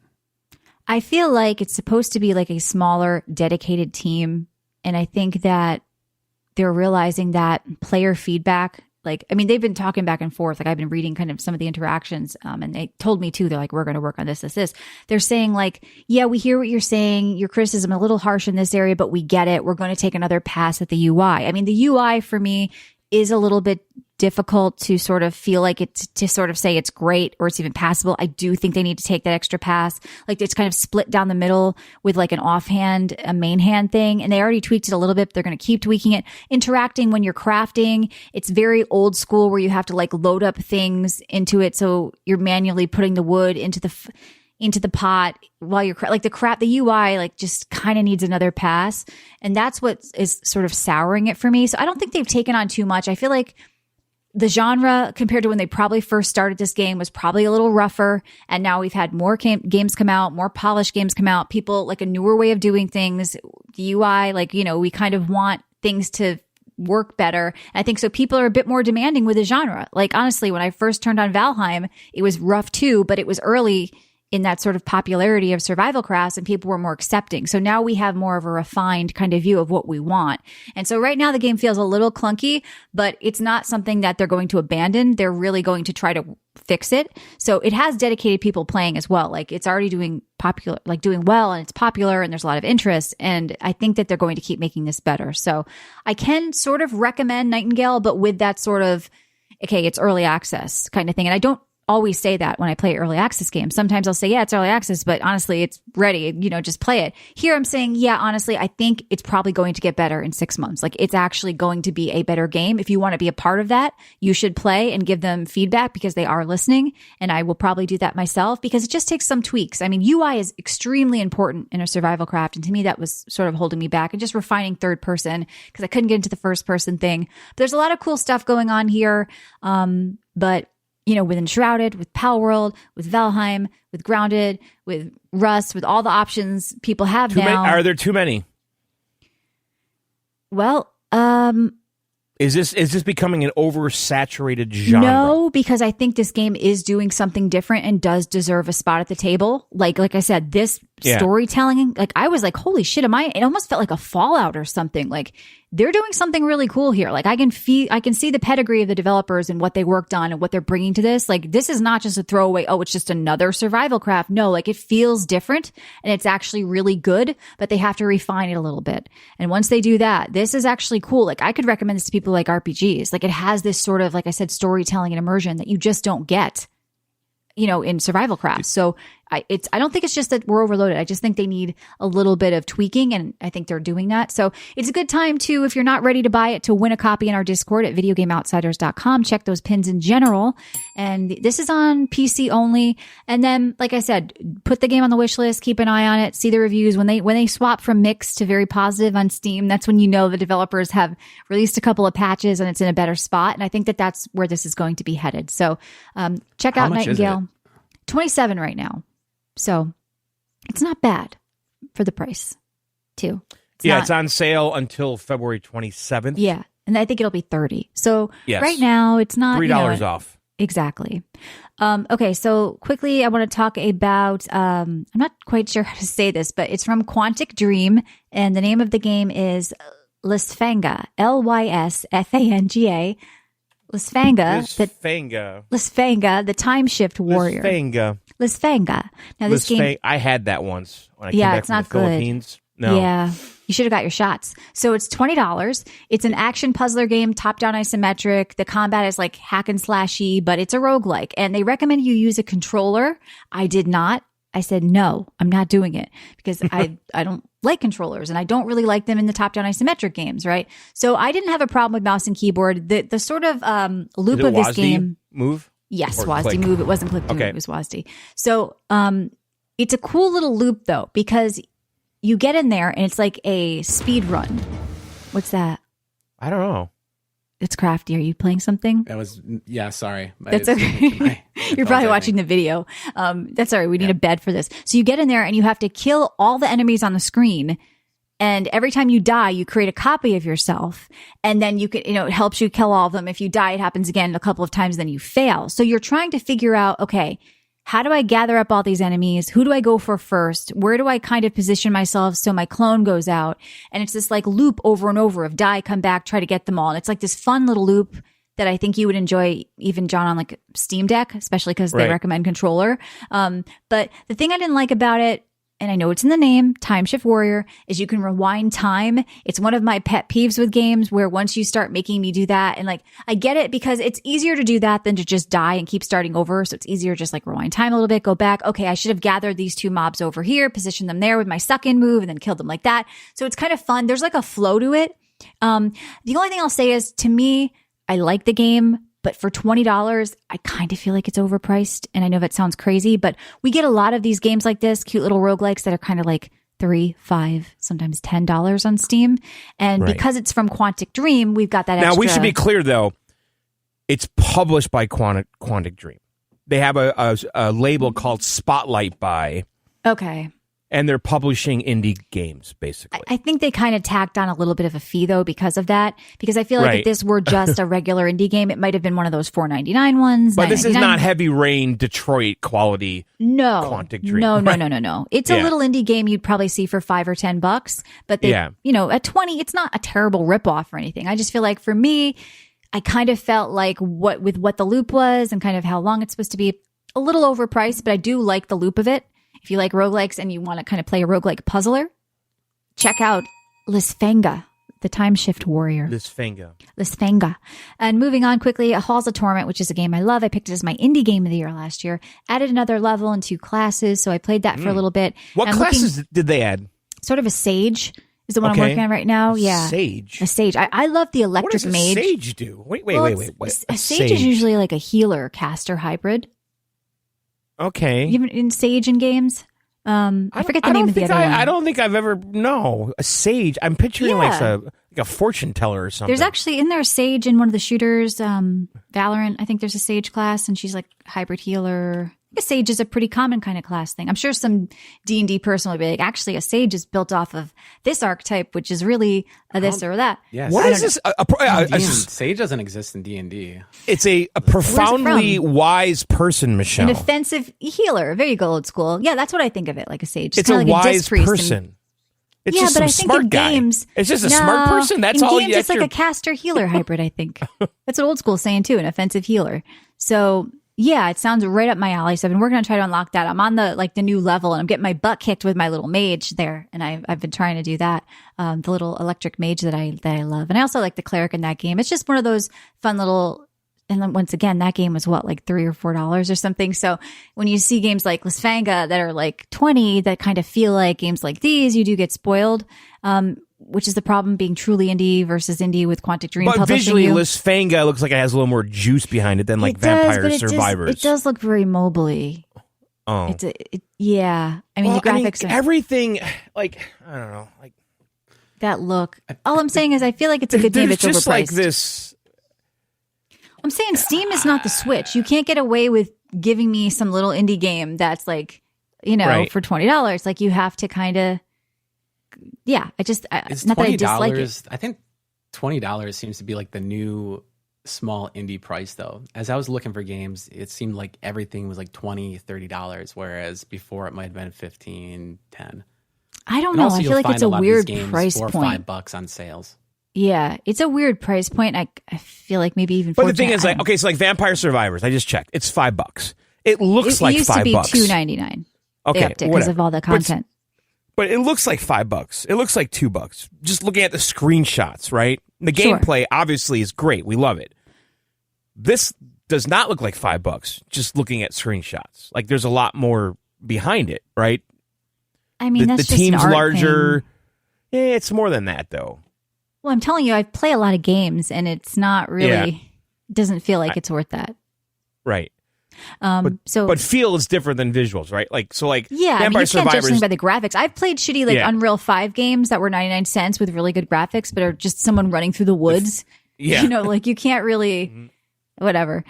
I feel like it's supposed to be like a smaller, dedicated team. And I think that they're realizing that player feedback, like, I mean, they've been talking back and forth. Like, I've been reading kind of some of the interactions, and they told me too, they're like, we're going to work on this. They're saying like, yeah, we hear what you're saying. Your criticism a little harsh in this area, but we get it. We're going to take another pass at the UI. I mean, the UI for me is a little bit difficult to sort of feel like it's to sort of say it's great or it's even passable. I do think they need to take that extra pass. Like it's kind of split down the middle with like an offhand, a main hand thing. And they already tweaked it a little bit. But they're going to keep tweaking it. Interacting when you're crafting, it's very old school where you have to like load up things into it. So you're manually putting the wood into the pot while you're like the UI like just kind of needs another pass. And that's what is sort of souring it for me. So I don't think they've taken on too much. I feel like the genre compared to when they probably first started this game was probably a little rougher. And now we've had more games come out, more polished games come out, people like a newer way of doing things. The UI, like, you know, we kind of want things to work better. And I think so people are a bit more demanding with the genre. Like honestly, when I first turned on Valheim, it was rough too, but it was early in that sort of popularity of survival crafts, and people were more accepting. So now we have more of a refined kind of view of what we want. And so right now the game feels a little clunky, but it's not something that they're going to abandon. They're really going to try to fix it. So it has dedicated people playing as well. Like it's already doing well, and it's popular, and there's a lot of interest. And I think that they're going to keep making this better. So I can sort of recommend Nightingale, but with that sort of, okay, it's early access kind of thing. And I don't always say that when I play early access games. Sometimes I'll say, yeah, it's early access, but honestly, it's ready, just play it. Here I'm saying, yeah, honestly, I think it's probably going to get better in 6 months. Like it's actually going to be a better game. If you want to be a part of that, you should play and give them feedback because they are listening. And I will probably do that myself because it just takes some tweaks. I mean, UI is extremely important in a survival craft. And to me, that was sort of holding me back, and just refining third person because I couldn't get into the first person thing. But there's a lot of cool stuff going on here. But with Enshrouded, with Palworld, with Valheim, with Grounded, with Rust, with all the options people have now. Are there too many? Well, is this becoming an oversaturated genre? No, because I think this game is doing something different and does deserve a spot at the table. Like I said, this storytelling, like I was like, holy shit, it almost felt like a Fallout or something. Like they're doing something really cool here. Like I can see the pedigree of the developers and what they worked on and what they're bringing to this. Like this is not just a throwaway, oh, it's just another survival craft. No, like it feels different and it's actually really good, but they have to refine it a little bit. And once they do that, this is actually cool. Like I could recommend this to people like RPGs. Like it has this sort of, like I said, storytelling and immersion that you just don't get, in survival crafts. So I don't think it's just that we're overloaded. I just think they need a little bit of tweaking, and I think they're doing that. So it's a good time to, if you're not ready to buy it, to win a copy in our Discord at videogameoutsiders.com. Check those pins in general. And this is on PC only. And then, like I said, put the game on the wish list, keep an eye on it, see the reviews. When they swap from mixed to very positive on Steam, that's when the developers have released a couple of patches and it's in a better spot. And I think that that's where this is going to be headed. So check out Nightingale. 27 right now. So it's not bad for the price, too. It's on sale until February 27th. Yeah. And I think it'll be 30. So yes. Right now it's not $3 off. Exactly. Okay. So quickly, I want to talk about, I'm not quite sure how to say this, but it's from Quantic Dream. And the name of the game is Lysfanga, Lysfanga. Lysfanga, the time shift warrior. Lysfanga. Now this game, I had that once when I came back from the Philippines. No. Yeah, you should have got your shots. So it's $20. It's an action puzzler game, top-down isometric. The combat is like hack and slashy, but it's a roguelike. And they recommend you use a controller. I did not. I said, no, I'm not doing it because I don't like controllers and I don't really like them in the top-down isometric games, right? So I didn't have a problem with mouse and keyboard. The sort of loop of this game. Move? Yes, or WASD click? move. It wasn't click to move. It was WASD. So it's a cool little loop though, because you get in there and it's like a speed run. What's that? I don't know. It's Crafty. Are you playing something? That was, sorry. That's okay. You're probably watching the video. That's all right. We need a bed for this. So you get in there and you have to kill all the enemies on the screen. And every time you die, you create a copy of yourself. And then you can, it helps you kill all of them. If you die, it happens again a couple of times, then you fail. So you're trying to figure out, okay, how do I gather up all these enemies? Who do I go for first? Where do I kind of position myself so my clone goes out? And it's this like loop over and over of die, come back, try to get them all. And it's like this fun little loop that I think you would enjoy, even John, on like Steam Deck, especially because they recommend controller. But the thing I didn't like about it, and I know it's in the name, Time Shift Warrior, is you can rewind time. It's one of my pet peeves with games where once you start making me do that, and like, I get it because it's easier to do that than to just die and keep starting over. So it's easier just like rewind time a little bit, go back. Okay, I should have gathered these two mobs over here, positioned them there with my suck in move and then killed them like that. So it's kind of fun. There's like a flow to it. The only thing I'll say is, to me, I like the game, but for $20, I kind of feel like it's overpriced. And I know that sounds crazy, but we get a lot of these games like this, cute little roguelikes that are kind of like $3, $5, sometimes $10 on Steam. And because it's from Quantic Dream, we've got that extra. Now, we should be clear, though. It's published by Quantic Dream. They have a label called Spotlight by. Okay. and they're publishing indie games, basically. I think they kind of tacked on a little bit of a fee though because of that. Because I feel like Right. if this were just a regular indie game, it might have been one of those $4.99 ones. But this is $9.99. not Heavy Rain Detroit quality. No, Quantic Dream. no. It's a Yeah. little indie game you'd probably see for $5 or $10, but they, Yeah. at 20, it's not a terrible ripoff or anything. I just feel like for me, I kind of felt like what the loop was and kind of how long it's supposed to be, a little overpriced, but I do like the loop of it. If you like roguelikes and you want to kind of play a roguelike puzzler, check out Lisfanga, the Time Shift Warrior. Lisfanga. And moving on quickly, Halls of Torment, which is a game I love. I picked it as my indie game of the year last year. Added another level and 2 classes, so I played that for a little bit. What And I'm classes did they add? sort of a sage is the one Okay. I'm working on right now. Yeah. Sage. A sage. I love the What electric does a mage. sage do? Wait. Well, What? A sage is usually like a healer caster hybrid. Okay. Even in sage in games. I forget the name of the other one. I don't think I've ever. No, a sage. I'm picturing like Yeah. a fortune teller or something. There's actually in there a sage in one of the shooters, Valorant. I think there's a sage class, and she's like hybrid healer. I think a sage is a pretty common kind of class thing. I'm sure some D&D person would be like, actually, a sage is built off of this archetype, which is really a this or that. Yes. What is this? Sage doesn't exist in D&D. It's a profoundly from? wise person, Michelle. An offensive healer, very old school. Yeah, that's what I think of it, like a sage. It's a kinda like wise disc priest and- person. It's yeah, just but some I think smart in guy. games, It's just a smart No, person. That's in all. games, it's like a caster healer hybrid. I think that's what old school is saying too, an offensive healer. So yeah, it sounds right up my alley. So I've been working on trying to unlock that. I'm on the new level, and I'm getting my butt kicked with my little mage there, and I've been trying to do that. The little electric mage that I love, and I also like the cleric in that game. It's just one of those fun little. And then once again, that game was what, like $3 or $4 or something. So when you see games like Lisfanga that are like 20, that kind of feel like games like these, you do get spoiled. Which is the problem being truly indie versus indie with Quantic Dream But publishing visually, you. Lisfanga looks like it has a little more juice behind it than like It does, Vampire but Survivors. It does look very mobile-y. Oh, Yeah. I mean, the graphics are everything. Like I don't know. Like that look. All I'm saying is I feel like it's a good game. there's It's just overpriced. like this. I'm saying Steam is not the Switch. You can't get away with giving me some little indie game that's like, Right. for $20. Like you have to kind of, yeah. It's not that I $20. dislike it. I think $20 seems to be like the new small indie price though. As I was looking for games, it seemed like everything was like $20, $30, whereas before it might have been 15, 10. I don't And know. also I you'll feel like find it's a a lot of these weird games price $4 or point. $5 on sales. Yeah, it's a weird price point. I feel like maybe even. But the thing $4. is, like, okay, so like Vampire Survivors, I just checked. It's $5. It looks like it used $5. to be $2.99. Okay, They upped it because whatever. of all the content. But it looks like $5. It looks like $2. Just looking at the screenshots, right? The Sure. gameplay obviously is great. We love it. This does not look like $5. Just looking at screenshots, like there's a lot more behind it, right? I mean, the that's just team's an art larger. thing. Yeah, it's more than that, though. Well, I'm telling you, I play a lot of games, and it's not really doesn't feel like it's worth that. Right. So, But feel is different than visuals, right? Like so, like yeah, I mean, Vampire you can't judge Survivors. something by the graphics. I've played shitty like Yeah. Unreal 5 games that were 99 cents with really good graphics, but are just someone running through the woods. Yeah. Like you can't really. Whatever.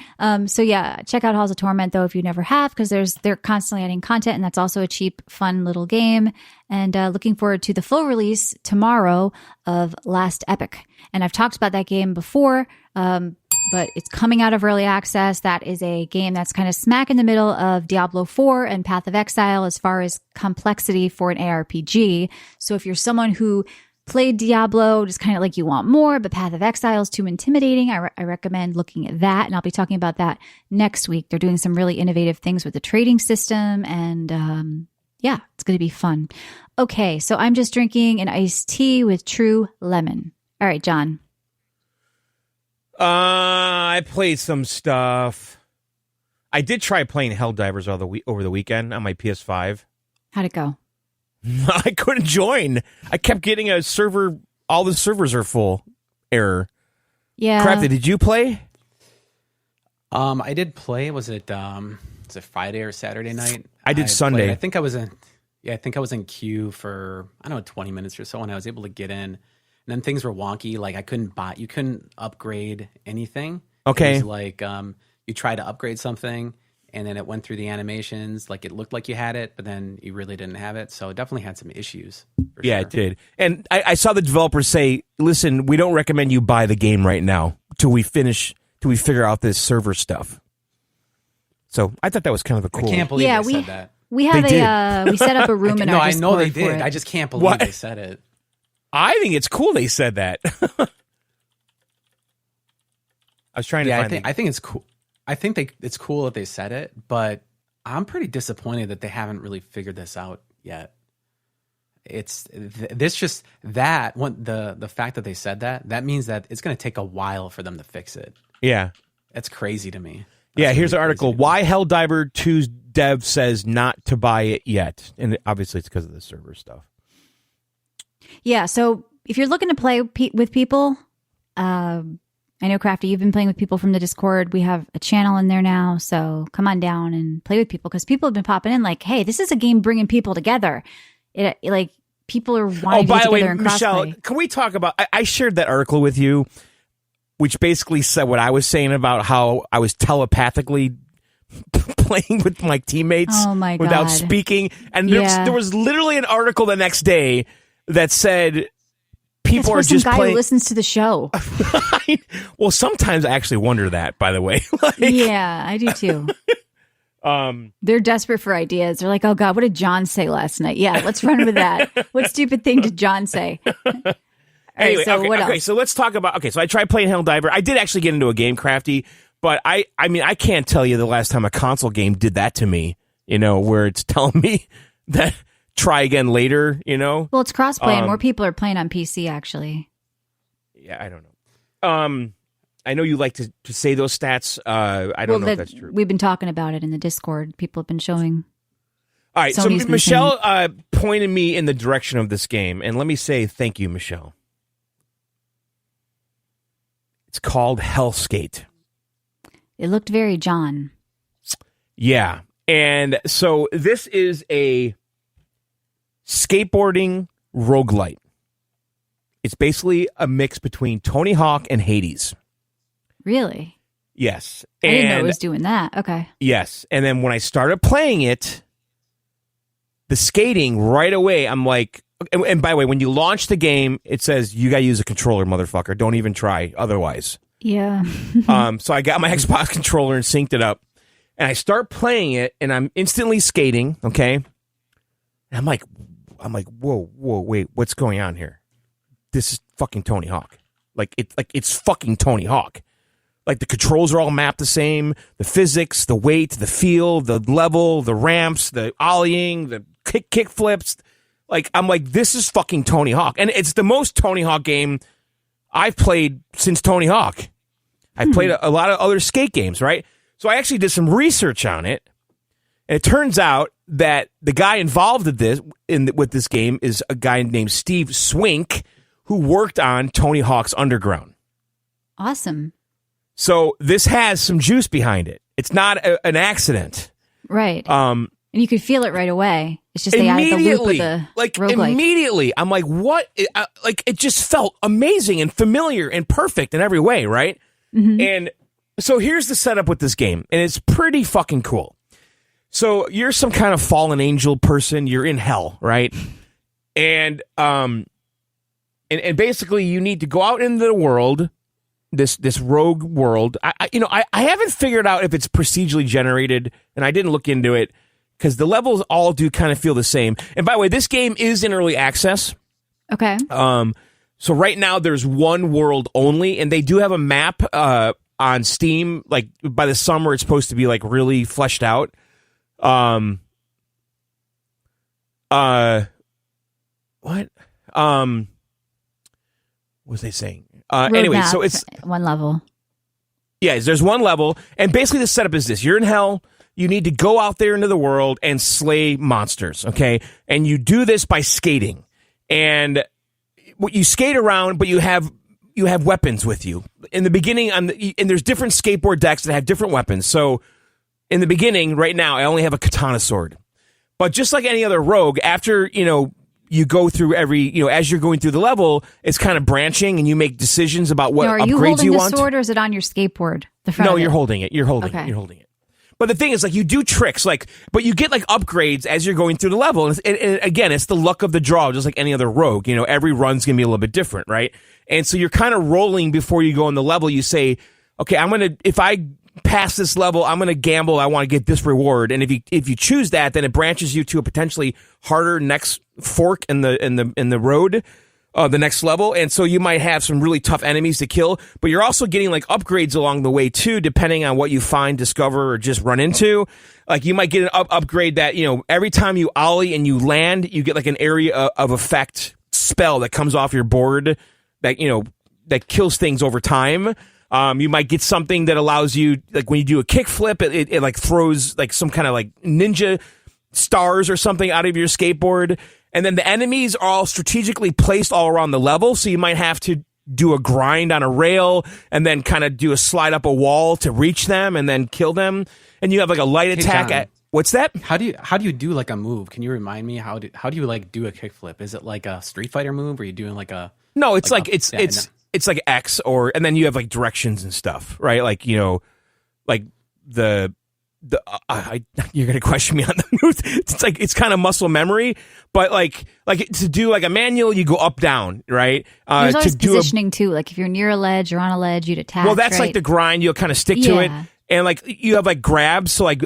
So yeah, check out Halls of Torment though if you never have, because they're constantly adding content, and that's also a cheap, fun little game. And looking forward to the full release tomorrow of Last Epic. And I've talked about that game before, but it's coming out of early access. That is a game that's kind of smack in the middle of Diablo 4 and Path of Exile as far as complexity for an ARPG. So if you're someone who played Diablo, just kind of like you want more, but Path of Exile is too intimidating, I recommend looking at that. And I'll be talking about that next week. They're doing some really innovative things with the trading system. And yeah, it's going to be fun. Okay, so I'm just drinking an iced tea with True Lemon. All right, John. I played some stuff. I did try playing Helldivers over the weekend on my PS5. How'd it go? I couldn't join. I kept getting a server. All the servers are full. Error. Yeah. Crafty, did you play? I did play. Was it Friday or Saturday night? I did Sunday. I think I was in queue for 20 minutes or so, and I was able to get in. And then things were wonky. Like you couldn't upgrade anything. Okay. It was like you try to upgrade something, and then it went through the animations. Like it looked like you had it, but then you really didn't have it. So it definitely had some issues. Yeah, sure. it did. And I saw the developers say, listen, we don't recommend you buy the game right now till we figure out this server stuff. So I thought that was kind of a cool. I can't believe they said that. We have They we set up a room in No, our I Discord know they for did. it. I just can't believe they said it. I think it's cool they said that. I was trying to find I think it's cool. I think it's cool that they said it, but I'm pretty disappointed that they haven't really figured this out yet. It's this just that one the fact that they said that means that it's going to take a while for them to fix it. Yeah. That's crazy to me. Yeah, here's an article. Why Helldiver 2's dev says not to buy it yet. And obviously it's because of the server stuff. Yeah, so if you're looking to play with people, I know, Crafty, you've been playing with people from the Discord. We have a channel in there now, so come on down and play with people because people have been popping in like, hey, this is a game bringing people together. Like, people are wanting to get together and Michelle, crossplay. can we talk about... I shared that article with you, which basically said what I was saying about how I was telepathically playing with my teammates Oh my without God. speaking. And Yeah. there was literally an article the next day that said people That's are for some just guy playing... who listens to the show. Well, sometimes I actually wonder that, by the way. Like, Yeah, I do too. They're desperate for ideas. They're like, oh God, what did John say last night? Yeah, let's run with that. What stupid thing did John say? Anyway, so what else? so let's talk about... Okay, so I tried playing Helldiver. I did actually get into a game, Crafty, but I mean, I can't tell you the last time a console game did that to me, where it's telling me that try again later, Well, it's crossplay and more people are playing on PC, actually. Yeah, I don't know. I know you like to say those stats. I don't know if that's true. We've been talking about it in the Discord. People have been showing. All right, Sony's so been Michelle pointed me in the direction of this game, and let me say thank you, Michelle. It's called Hellskate. It looked very John. Yeah, and so this is a skateboarding roguelite. It's basically a mix between Tony Hawk and Hades. Really? Yes. I didn't know it was doing that. Okay. Yes. And then when I started playing it, the skating right away, I'm like, and by the way, when you launch the game, it says you got to use a controller, motherfucker. Don't even try otherwise. Yeah. So I got my Xbox controller and synced it up. And I start playing it, and I'm instantly skating, okay? And I'm like, whoa, wait, what's going on here? This is fucking Tony Hawk. It's fucking Tony Hawk. Like, the controls are all mapped the same. The physics, the weight, the feel, the level, the ramps, the ollieing, the kick flips. Like, I'm like, this is fucking Tony Hawk. And it's the most Tony Hawk game I've played since Tony Hawk. I've played a lot of other skate games, right? So I actually did some research on it. And it turns out that the guy involved with this game is a guy named Steve Swink, who worked on Tony Hawk's Underground. Awesome. So this has some juice behind it. It's not an accident. Right. And you could feel it right away. It's just they added the loop with the roguelike. Immediately, I'm like, what? It just felt amazing and familiar and perfect in every way, right? Mm-hmm. And so here's the setup with this game, and it's pretty fucking cool. So you're some kind of fallen angel person. You're in hell, right? And basically you need to go out into the world, this rogue world. I haven't figured out if it's procedurally generated, and I didn't look into it because the levels all do kind of feel the same. And by the way, this game is in early access. Okay. So right now there's one world only, and they do have a map on Steam. Like by the summer, it's supposed to be like really fleshed out. What? What was they saying? Anyway, Roadmap, so it's one level. yeah, there's one level, and basically the setup is this: you're in hell. You need to go out there into the world and slay monsters. Okay, and you do this by skating, and you skate around, but you have weapons with you. In the beginning, and there's different skateboard decks that have different weapons. So in the beginning, right now, I only have a katana sword. But just like any other rogue, after you go through as you're going through the level, it's kind of branching, and you make decisions about what Now, are upgrades you holding you the want. sword, or is it on your skateboard? The front No, of it? you're holding it. You're holding Okay. it. You're holding it. But the thing is, like, you do tricks, like, but you get like upgrades as you're going through the level. And again, it's the luck of the draw, just like any other rogue. You know, every run's gonna be a little bit different, right? And so you're kind of rolling before you go on the level. You say, okay, if I pass this level, I'm gonna gamble. I want to get this reward. And if you choose that, then it branches you to a potentially harder next fork in the road. The next level, and so you might have some really tough enemies to kill, but you're also getting like upgrades along the way too, depending on what you find, discover, or just run into. Like you might get an upgrade that, you know, every time you ollie and you land, you get like an area of effect spell that comes off your board that, you know, that kills things over time. You might get something that allows you, like when you do a kickflip, it like throws like some kind of like ninja stars or something out of your skateboard. And then the enemies are all strategically placed all around the level, so you might have to do a grind on a rail and then kind of do a slide up a wall to reach them and then kill them. And you have like a light attack John, what's that? How do you do like a move? Can you remind me how do you like do a kickflip? Is it like a Street Fighter move, or are you doing like a? No, it's like it's like X, and then you have like directions and stuff, right? Like, you know, like you're gonna question me on the moves. It's like it's kind of muscle memory, but like to do like a manual, you go up down, right? There's always to do positioning too. Like if you're near a ledge or on a ledge, you'd attack. Well, that's right? like the grind. You'll kind of stick to it, and like you have like grabs. So like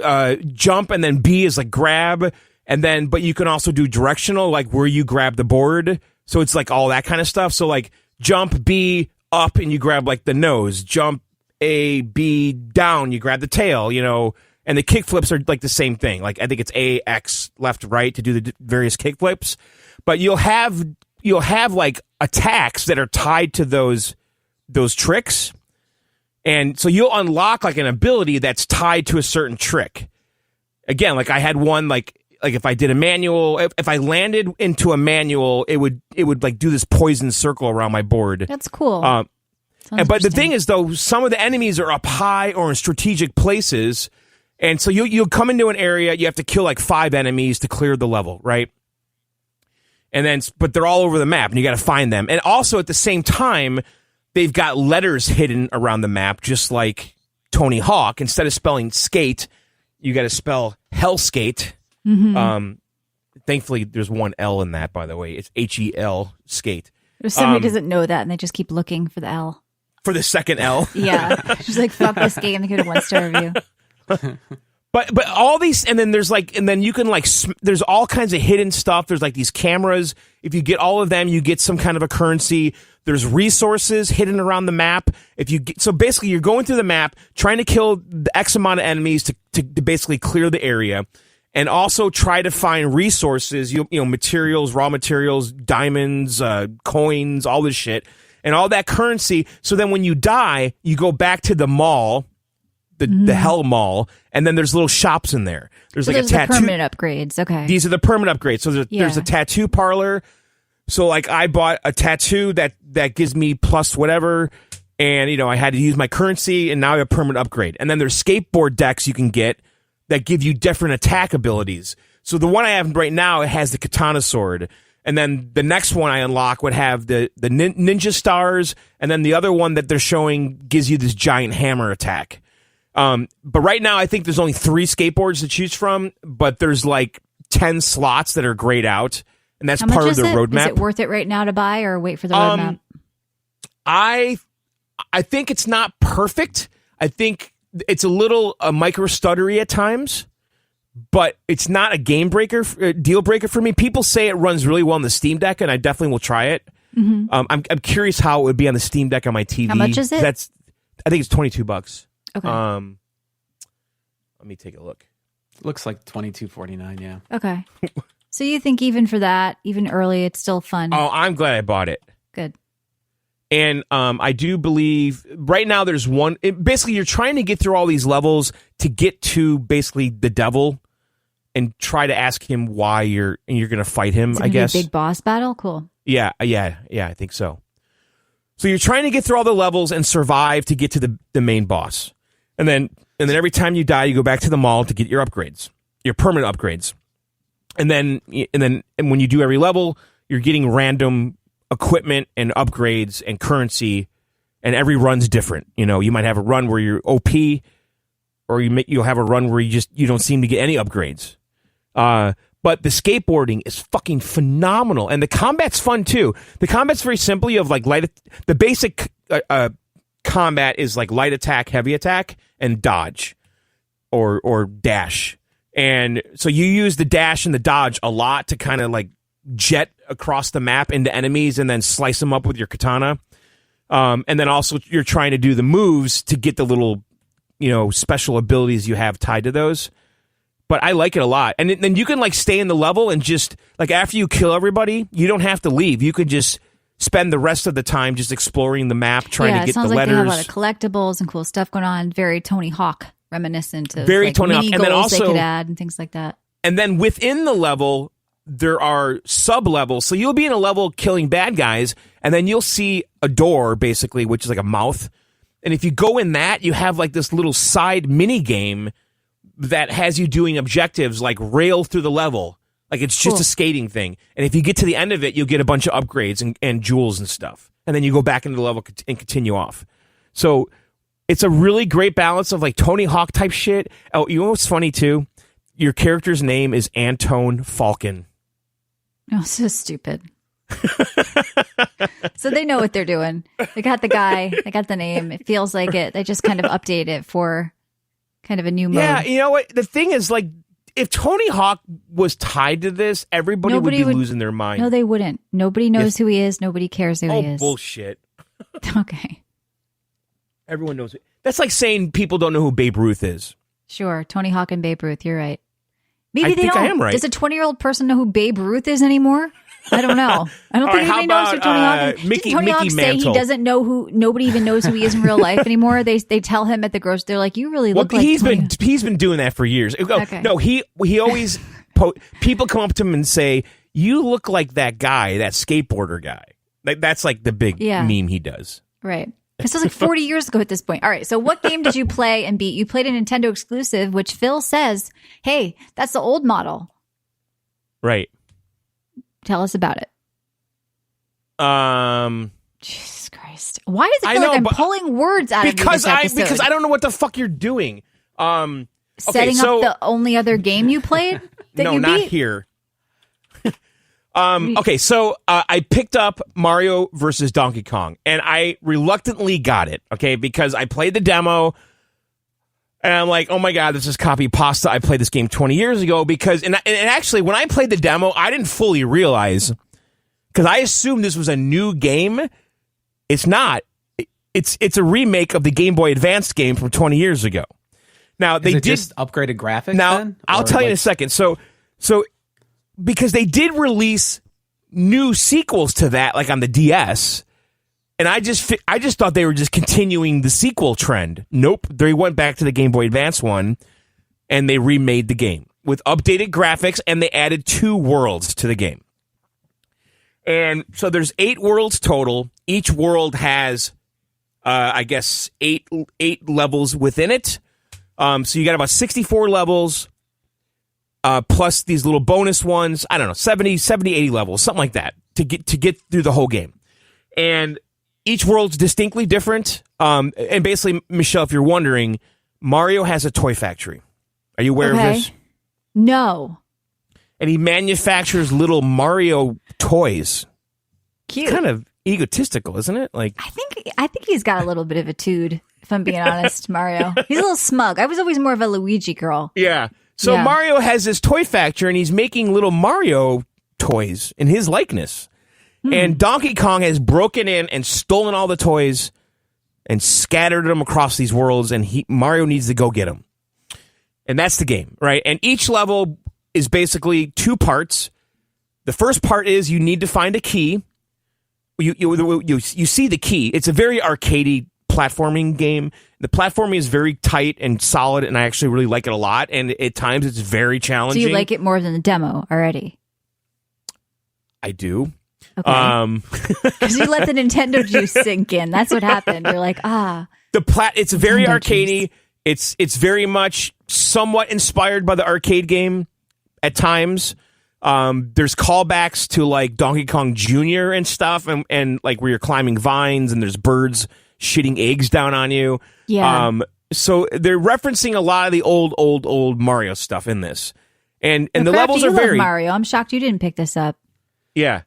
jump, and then B is like grab, and then but you can also do directional, like where you grab the board. So it's like all that kind of stuff. So like jump B up, and you grab like the nose. Jump A B down, you grab the tail. You know. And the kickflips are like the same thing. Like I think it's A, X, left, right to do the various kickflips. But you'll have like attacks that are tied to those tricks. And so you'll unlock like an ability that's tied to a certain trick. Again, like I had one like if I did a manual, if I landed into a manual, it would like do this poison circle around my board. That's cool. But the thing is though, some of the enemies are up high or in strategic places. And so you'll come into an area, you have to kill like 5 enemies to clear the level, right? And then, but they're all over the map, and you got to find them. And also at the same time, they've got letters hidden around the map, just like Tony Hawk. Instead of spelling skate, you got to spell Hellskate. Mm-hmm. Thankfully, there's one L in that, by the way. It's HEL, skate. If somebody doesn't know that, and they just keep looking for the L. For the second L. Yeah. She's like, fuck this game. They get a 1-star review. But all these, and then there's like, and then you can like, there's all kinds of hidden stuff. There's like these cameras. If you get all of them, you get some kind of a currency. There's resources hidden around the map. So basically, you're going through the map, trying to kill the X amount of enemies to basically clear the area, and also try to find resources. You know, materials, raw materials, diamonds, coins, all this shit, and all that currency. So then when you die, you go back to the mall. The Hell Mall, and then there's little shops in there. There's like a tattoo. The permanent upgrades. Okay. These are the permanent upgrades. So there's a tattoo parlor. So like I bought a tattoo that gives me plus whatever, and you know I had to use my currency, and now I have a permanent upgrade. And then there's skateboard decks you can get that give you different attack abilities. So the one I have right now, it has the katana sword. And then the next one I unlock would have the ninja stars, and then the other one that they're showing gives you this giant hammer attack. But right now, I think there's only 3 skateboards to choose from, but there's like 10 slots that are grayed out, and that's part of the roadmap. Is it worth it right now to buy, or wait for the roadmap? I think it's not perfect. I think it's a little micro stuttery at times, but it's not a game breaker, deal breaker for me. People say it runs really well on the Steam Deck, and I definitely will try it. Mm-hmm. I'm curious how it would be on the Steam Deck on my TV. How much is it? I think it's $22. Okay. Let me take a look. Looks like $22.49. Yeah. Okay. So you think even for that, even early, it's still fun? Oh, I'm glad I bought it. Good. And I do believe right now there's one. Basically, you're trying to get through all these levels to get to basically the devil and try to ask him why you're going to fight him. Is it I guess be a big boss battle. Cool. Yeah. I think so. So you're trying to get through all the levels and survive to get to the main boss. And then every time you die, you go back to the mall to get your upgrades, your permanent upgrades. And then when you do every level, you're getting random equipment and upgrades and currency, and every run's different. You know, you might have a run where you're OP, or you'll have a run where you don't seem to get any upgrades. But the skateboarding is fucking phenomenal, and the combat's fun too. The combat's very simple. You have like the basic combat is like light attack, heavy attack, and dodge or dash. And so you use the dash and the dodge a lot to kind of like jet across the map into enemies and then slice them up with your katana. And then also you're trying to do the moves to get the little, special abilities you have tied to those. But I like it a lot. And then you can like stay in the level and just like after you kill everybody, you don't have to leave. You could just spend the rest of the time just exploring the map, trying to get the letters. Yeah, it sounds like they have a lot of collectibles and cool stuff going on. Very Tony Hawk reminiscent of very like Tony Hawk. mini And then goals also they could add and things like that. And then within the level, there are sub-levels. So you'll be in a level killing bad guys, and then you'll see a door, basically, which is like a mouth. And if you go in that, you have like this little side mini game that has you doing objectives like rail through the level. Like it's just a skating thing. And if you get to the end of it, you'll get a bunch of upgrades and jewels and stuff. And then you go back into the level and continue off. So it's a really great balance of like Tony Hawk type shit. Oh, you know what's funny too? Your character's name is Antone Falcon. Oh, so stupid. So they know what they're doing. They got the guy. They got the name. It feels like it. They just kind of update it for kind of a new mode. Yeah, you know what? The thing is, like, if Tony Hawk was tied to this, everybody would be losing their mind. No, they wouldn't. Nobody knows who he is. Nobody cares who he is. Oh, bullshit. Okay. Everyone knows it. That's like saying people don't know who Babe Ruth is. Sure. Tony Hawk and Babe Ruth. You're right. Maybe they think don't. I am right. Does a 20-year-old person know who Babe Ruth is anymore? I don't know. I don't think anybody knows who Tony Hawk is. Mickey, Didn't Tony Hawk say Mantle. he doesn't know who? Nobody even knows who he is in real life anymore. They tell him at the grocery. They're like, "You really look like." He's been doing that for years. Okay. No, he always people come up to him and say, "You look like that guy, that skateboarder guy." That's like the big meme he does. Right. This was like 40 years ago at this point. All right. So what game did you play and beat? You played a Nintendo exclusive, which Phil says, "Hey, that's the old model." Right. Tell us about it. Jesus Christ. Why does it feel like I'm pulling words out of you this episode? Because I don't know what the fuck you're doing. Setting up the only other game you played that no, you beat? not here. Okay, so I picked up Mario versus Donkey Kong, and I reluctantly got it, okay, because I played the demo, and I'm like, oh my god, this is copy pasta. I played this game 20 years ago, because, and actually, when I played the demo, I didn't fully realize, because I assumed this was a new game. It's not. It's a remake of the Game Boy Advance game from 20 years ago. Now, they did just upgraded graphics. Now, then? I'll tell you in a second. So because they did release new sequels to that, like on the DS, and I just thought they were just continuing the sequel trend. Nope, they went back to the Game Boy Advance one, and they remade the game with updated graphics, and they added 2 worlds to the game. And so there's 8 worlds total. Each world has, I guess, 8 levels within it. So you got about 64 levels. Plus these little bonus ones, I don't know, 70, 80 levels, something like that, to get through the whole game. And each world's distinctly different. And basically, Michelle, if you're wondering, Mario has a toy factory. Are you aware of this? No. And he manufactures little Mario toys. Cute. It's kind of egotistical, isn't it? Like, I think he's got a little bit of a tude, if I'm being honest, Mario. He's a little smug. I was always more of a Luigi girl. Yeah. So Mario has this toy factory, and he's making little Mario toys in his likeness. And Donkey Kong has broken in and stolen all the toys and scattered them across these worlds, and Mario needs to go get them. And that's the game, right? And each level is basically 2 parts. The first part is you need to find a key. You see the key. It's a very arcadey platforming game. The platforming is very tight and solid, and I actually really like it a lot. And at times, it's very challenging. So you like it more than the demo already? I do. Okay. Because you let the Nintendo juice sink in. That's what happened. You're like, It's very Nintendo arcadey. juice. It's very much somewhat inspired by the arcade game at times. There's callbacks to like Donkey Kong Jr. and stuff, and like where you're climbing vines and there's birds shitting eggs down on you. Yeah. so they're referencing a lot of the old Mario stuff in this, and the Crafty, levels you are love very Mario. I'm shocked you didn't pick this up. yeah.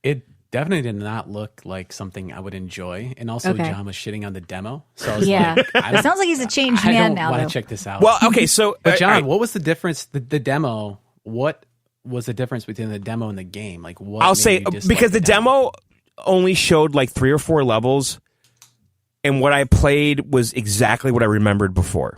It definitely did not look like something I would enjoy. And also, Okay. John was shitting on the demo. So I was Yeah, like, it sounds like he's a changed I man don't now. want Though. to check this out. Well, okay, so but John, all right. what was the difference? The demo, what was the difference between the demo and the game? Like, what I'll made say you dislike because the demo only showed like 3 or 4 levels, and what I played was exactly what I remembered before.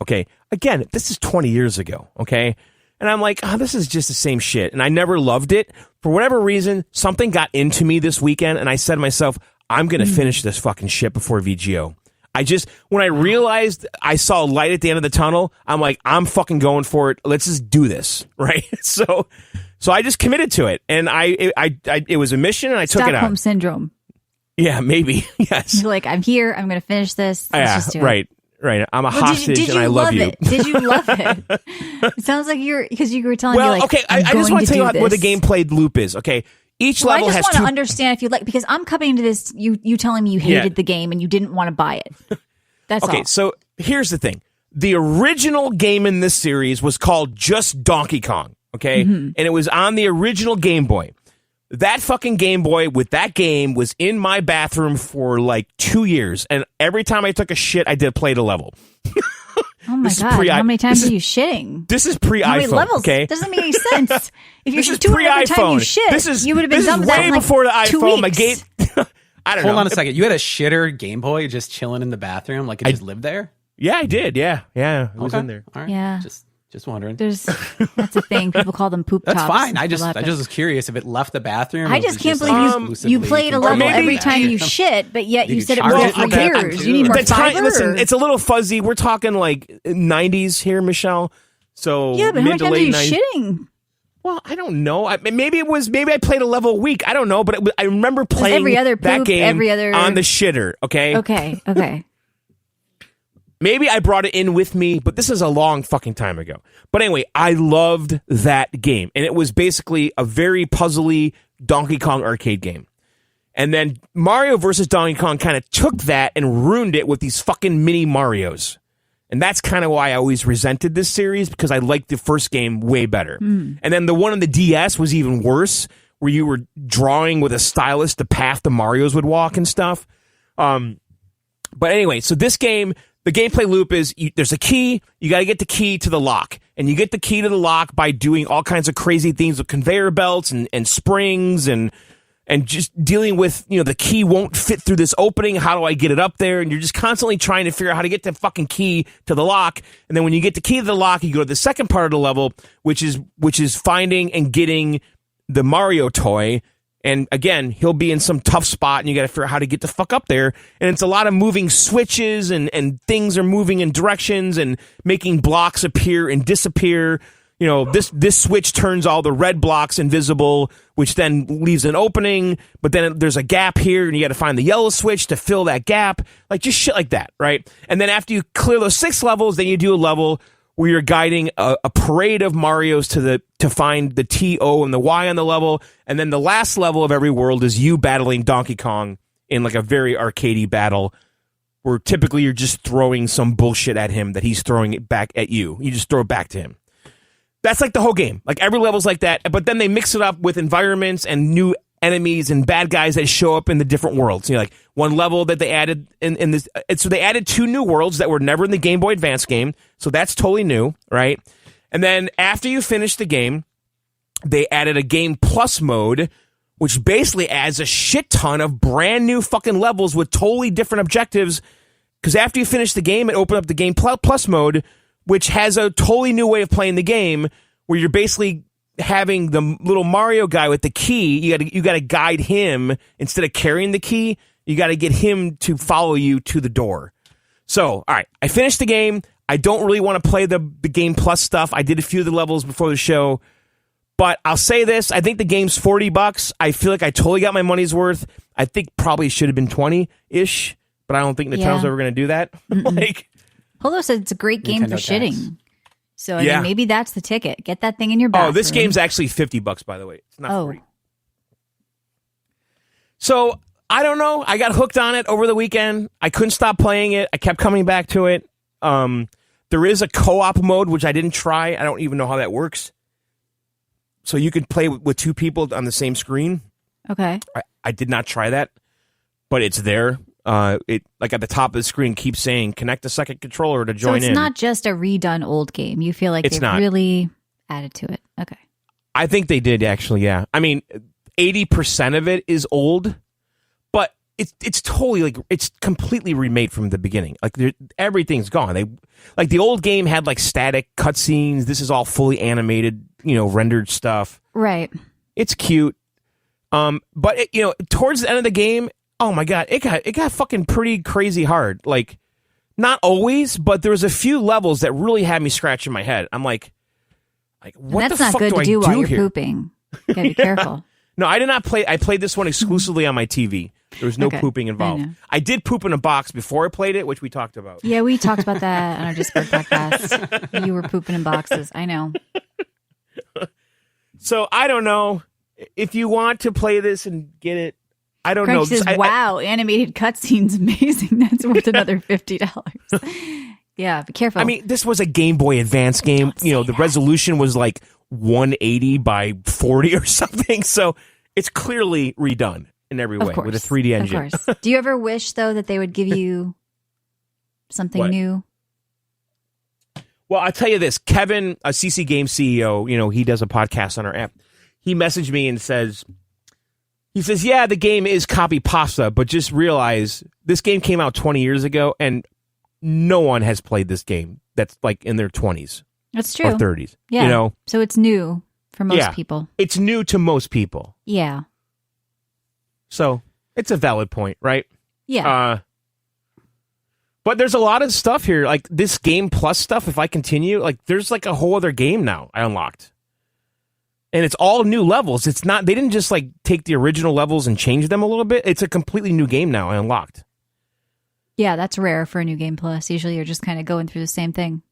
Okay, again, this is 20 years ago. Okay, and I'm like, this is just the same shit, and I never loved it for whatever reason. Something got into me this weekend, and I said to myself, I'm gonna finish this fucking shit before VGO. When I realized I saw a light at the end of the tunnel, I'm like, I'm fucking going for it. Let's just do this, right? So I just committed to it, and it was a mission, and I took it Stockholm out. syndrome. Yeah, maybe. Yes. You're like, I'm here. I'm going to finish this. Let's just do it. Right. I'm a Well, hostage, and I love you. It? Did you love it? It sounds like because you were telling me Well, like, okay. I'm I just want going to tell you do what the this. gameplay loop is. Okay, each Well, I level just has want to 2. understand if you like, because I'm coming into this, you telling me you hated the game and you didn't want to buy it. That's Okay, all. so here's the thing: the original game in this series was called just Donkey Kong. Okay, Mm-hmm. and it was on the original Game Boy. That fucking Game Boy with that game was in my bathroom for like 2 years, and every time I took a shit, I did play the level. Oh my this is god! How many times this are you shitting? This is pre-iPhone. How many levels? Okay, Doesn't make any sense. If you're this is doing it every time you pre-iPhone. shit, This is you would have been this done is with that way in like before the 2 iPhone. My weeks. game. I don't know. Hold on a second. You had a shitter Game Boy just chilling in the bathroom, like it just lived there. Yeah, I did. Yeah, it was in there. All right. Yeah. Just wondering. That's a thing. People call them poop That's tops. fine. I just love it. was curious if it left the bathroom. I or if just it's can't like believe exclusively you played a controlled level maybe- every by time that. you shit, but yet Did you you said it charge was it there for like that years. too, You need or- more The time, fiber. listen, or- it's a little fuzzy. We're talking like 90s here, Michelle. So yeah, but how many mid to times are late you 90s. shitting? Well, I don't know. Maybe I played a level a week. I don't know, but I remember playing every other that poop, game every other- on the shitter. Okay. Okay. Maybe I brought it in with me, but this is a long fucking time ago. But anyway, I loved that game, and it was basically a very puzzly Donkey Kong arcade game. And then Mario versus Donkey Kong kind of took that and ruined it with these fucking mini Marios. And that's kind of why I always resented this series, because I liked the first game way better. And then the one on the DS was even worse, where you were drawing with a stylus the path the Marios would walk and stuff. But anyway, so this game, the gameplay loop is there's a key, you got to get the key to the lock. And you get the key to the lock by doing all kinds of crazy things with conveyor belts and springs and just dealing with, the key won't fit through this opening. How do I get it up there? And you're just constantly trying to figure out how to get the fucking key to the lock. And then when you get the key to the lock, you go to the second part of the level, which is finding and getting the Mario toy. And again, he'll be in some tough spot, and you got to figure out how to get the fuck up there. And it's a lot of moving switches, and things are moving in directions and making blocks appear and disappear. This switch turns all the red blocks invisible, which then leaves an opening. But then there's a gap here, and you got to find the yellow switch to fill that gap. Like just shit like that, right? And then after you clear those 6 levels, then you do a level where you're guiding a parade of Marios to find the T, O, and the Y on the level. And then the last level of every world is you battling Donkey Kong in like a very arcadey battle, where typically you're just throwing some bullshit at him that he's throwing it back at you. You just throw it back to him. That's like the whole game. Like every level's like that, but then they mix it up with environments and new enemies and bad guys that show up in the different worlds. Like one level that they added in this. So they added 2 new worlds that were never in the Game Boy Advance game. So that's totally new, right? And then after you finish the game, they added a Game Plus mode, which basically adds a shit ton of brand new fucking levels with totally different objectives. Because after you finish the game, it opened up the Game Plus mode, which has a totally new way of playing the game, where you're basically having the little Mario guy with the key. You got to guide him instead of carrying the key. You got to get him to follow you to the door. So, all right, I finished the game. I don't really want to play the Game Plus stuff. I did a few of the levels before the show, but I'll say this: I think the game's $40. I feel like I totally got my money's worth. I think probably it should have been 20-ish, but I don't think Nintendo's ever going to do that. Like. Holo said it's a great game Nintendo for shitting. tax. So I mean, maybe that's the ticket. Get that thing in your bathroom. Oh, this game's actually $50, by the way. It's not Oh. 40. So I don't know. I got hooked on it over the weekend. I couldn't stop playing it. I kept coming back to it. There is a co-op mode, which I didn't try. I don't even know how that works. So you could play with two people on the same screen. Okay. I did not try that, but it's there. It like at the top of the screen keeps saying connect a second controller to join in. So it's not just a redone old game. You feel like It's they've not. really added to it. Okay. I think they did actually. Yeah. I mean, 80% of it is old, but it's totally like it's completely remade from the beginning. Like everything's gone. They like the old game had like static cutscenes. This is all fully animated, rendered stuff. Right. It's cute. But towards the end of the game, oh my god, it got fucking pretty crazy hard. Like, not always, but there was a few levels that really had me scratching my head. I'm like, what That's the not fuck good do to I do while you're here? pooping. You gotta be careful. No, I did not play. I played this one exclusively on my TV. There was no Okay, pooping I involved. know. I did poop in a box before I played it, which we talked about. Yeah, we talked about that on our Discord podcast. You were pooping in boxes. I know. So I don't know if you want to play this and get it. I don't Craig know. says, "Wow, animated cutscenes, amazing. That's worth another $50." Yeah, be careful. I mean, this was a Game Boy Advance game. The resolution was like 180 by 40 or something. So it's clearly redone in every way with a 3D engine. Of course. Do you ever wish though that they would give you something What? new? Well, I'll tell you this. Kevin, a CC Games CEO, he does a podcast on our app. He messaged me and says, yeah, the game is copy pasta, but just realize this game came out 20 years ago and no one has played this game that's like in their 20s That's true. or 30s. Yeah. So it's new for most Yeah. people. It's new to most people. Yeah. So it's a valid point, right? Yeah. But there's a lot of stuff here, like this Game Plus stuff. If I continue, like there's like a whole other game now I unlocked, and it's all new levels. It's not they didn't just like take the original levels and change them a little bit. It's a completely new game now I unlocked. Yeah, that's rare for a new Game Plus. Usually you're just kind of going through the same thing.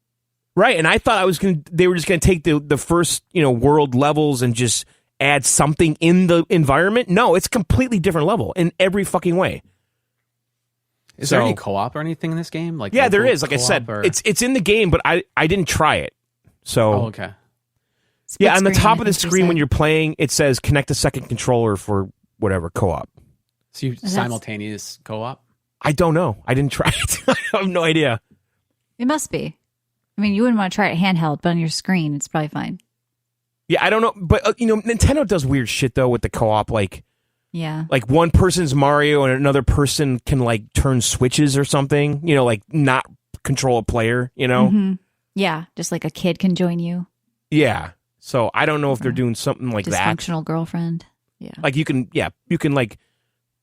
Right, and I thought they were just gonna take the first world levels and just add something in the environment. No, it's a completely different level in every fucking way. Is there any co-op or anything in this game? Like Yeah, there local is. Like I said, co-op or- it's in the game, but I didn't try it. So Oh, okay. yeah, on the Split top screen, of the I think you screen when said. you're playing, it says connect a second controller for whatever co-op. So you That's- simultaneous co-op? I don't know. I didn't try it. I have no idea. It must be. I mean, you wouldn't want to try it handheld, but on your screen, it's probably fine. Yeah, I don't know. But Nintendo does weird shit though with the co-op. Yeah. Like one person's Mario and another person can like turn switches or something. Like not control a player. Mhm. Yeah. Just like a kid can join you. Yeah. So I don't know if they're doing something like that. Dysfunctional girlfriend. Yeah. Like you can like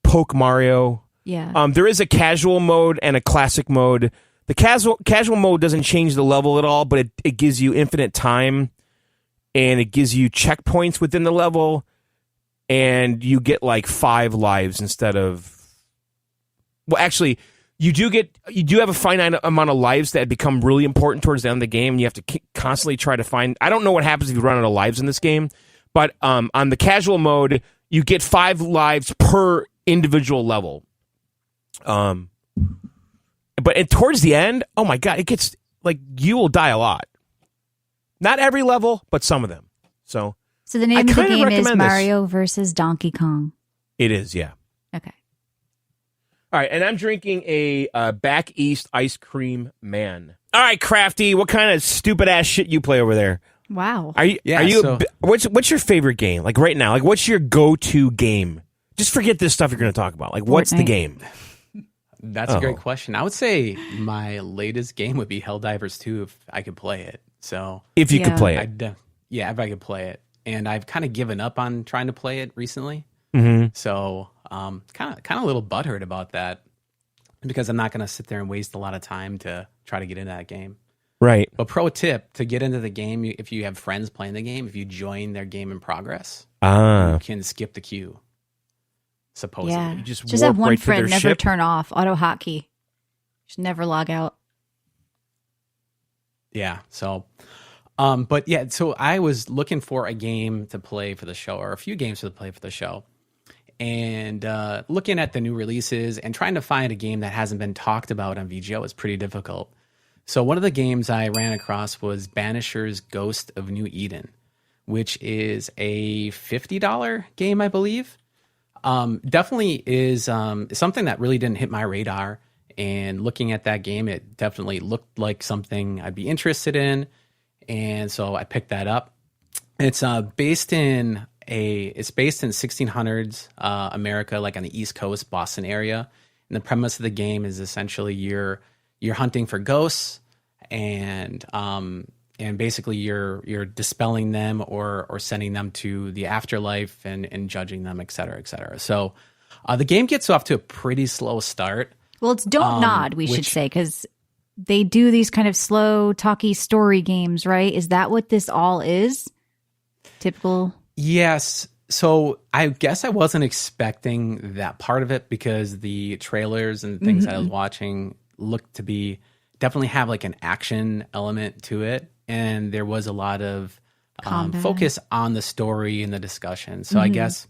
poke Mario. Yeah. There is a casual mode and a classic mode. The casual mode doesn't change the level at all, but it gives you infinite time, and it gives you checkpoints within the level, and you get like 5 lives instead of. Well, actually, you do have a finite amount of lives that become really important towards the end of the game. And you have to constantly try to find. I don't know what happens if you run out of lives in this game, but on the casual mode, you get 5 lives per individual level. But towards the end, oh my god, it gets like you will die a lot. Not every level, but some of them. So the name I of the kinda game is recommend this. Mario versus Donkey Kong. it is, yeah. Okay. All right, and I'm drinking a Back East Ice Cream Man. All right, Crafty, what kind of stupid ass shit you play over there? Wow. Are you? Yeah, Are you? so- What's your favorite game? Like right now, like what's your go-to game? Just forget this stuff you're going to talk about. Like what's the Fortnite. game? That's a Oh. great question. I would say my latest game would be Helldivers 2 if I could play it. So If you could Yeah. play it. if I could play it. And I've kind of given up on trying to play it recently. Mm-hmm. So kind of a little butthurt about that because I'm not going to sit there and waste a lot of time to try to get into that game. Right. But pro tip, to get into the game, if you have friends playing the game, if you join their game in progress, you can skip the queue. Supposedly. Yeah. You just Just warp have one right to friend their never ship? turn off auto hotkey. Just never log out. Yeah. So, but yeah, so I was looking for a game to play for the show, or a few games to play for the show, And looking at the new releases and trying to find a game that hasn't been talked about on VGO is pretty difficult. So one of the games I ran across was Banisher's Ghost of New Eden, which is a $50 game, I believe. Definitely is something that really didn't hit my radar. And looking at that game, it definitely looked like something I'd be interested in. And so I picked that up. It's based in 1600s America, like on the East Coast, Boston area. And the premise of the game is essentially you're hunting for ghosts, and basically you're dispelling them or sending them to the afterlife and judging them, et cetera, et cetera. So the game gets off to a pretty slow start. Well, it's Don't Nod, we should say, because they do these kind of slow, talky story games, right? Is that what this all is? Typical. Yes. So I guess I wasn't expecting that part of it because the trailers and things that I was watching looked to be definitely have like an action element to it. And there was a lot of focus on the story and the discussion. So I guess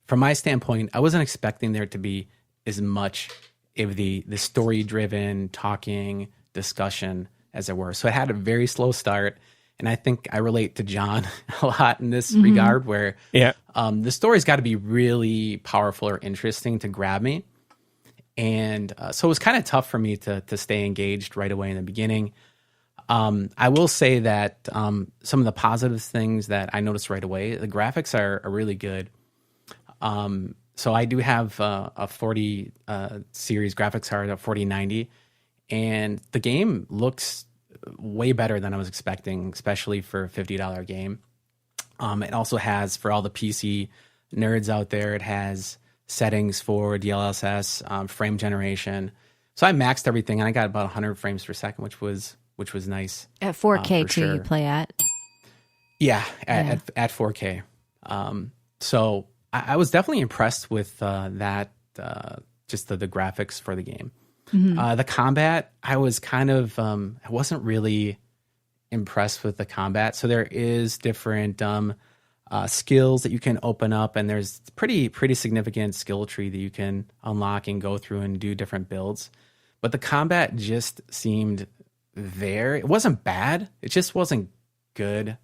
from my standpoint, I wasn't expecting there to be as much of the story-driven talking discussion, as it were. So it had a very slow start. And I think I relate to John a lot in this regard, where the story's got to be really powerful or interesting to grab me. And so it was kind of tough for me to stay engaged right away in the beginning. I will say that some of the positive things that I noticed right away, the graphics are really good. So I do have a 40 series graphics card, a 4090, and the game looks way better than I was expecting, especially for a $50 game. It also has, for all the PC nerds out there, it has settings for DLSS, frame generation. So I maxed everything, and I got about 100 frames per second, which was nice. At 4K, too, sure. you play at? Yeah, at 4K. So I was definitely impressed with that, just the graphics for the game. The combat, I was kind of, I wasn't really impressed with the combat. So there is different skills that you can open up, and there's pretty significant skill tree that you can unlock and go through and do different builds. But the combat just seemed there. It wasn't bad. It just wasn't good.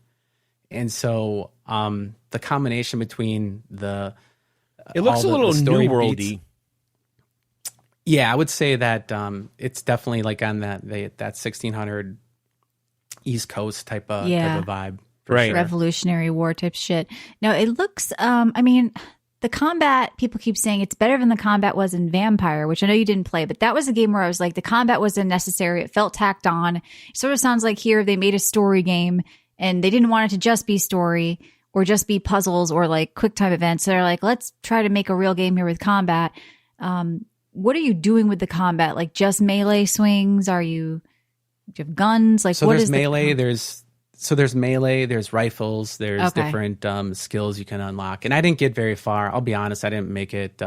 And so the combination between it looks a little New Worldy. Yeah, I would say that it's definitely like on that 1600 East Coast type of vibe. Right. Sure. Revolutionary War type shit. No, it looks, I mean, the combat, people keep saying it's better than the combat was in Vampire, which I know you didn't play, but that was a game where I was like, the combat was unnecessary. It felt tacked on. It sort of sounds like here they made a story game and they didn't want it to just be story or just be puzzles or like quick time events. So they're like, let's try to make a real game here with combat. What are you doing with the combat? Like just melee swings? Do you have guns? Like, so what there's is melee, there's melee, there's rifles, there's different skills you can unlock. And I didn't get very far. I'll be honest, I didn't make it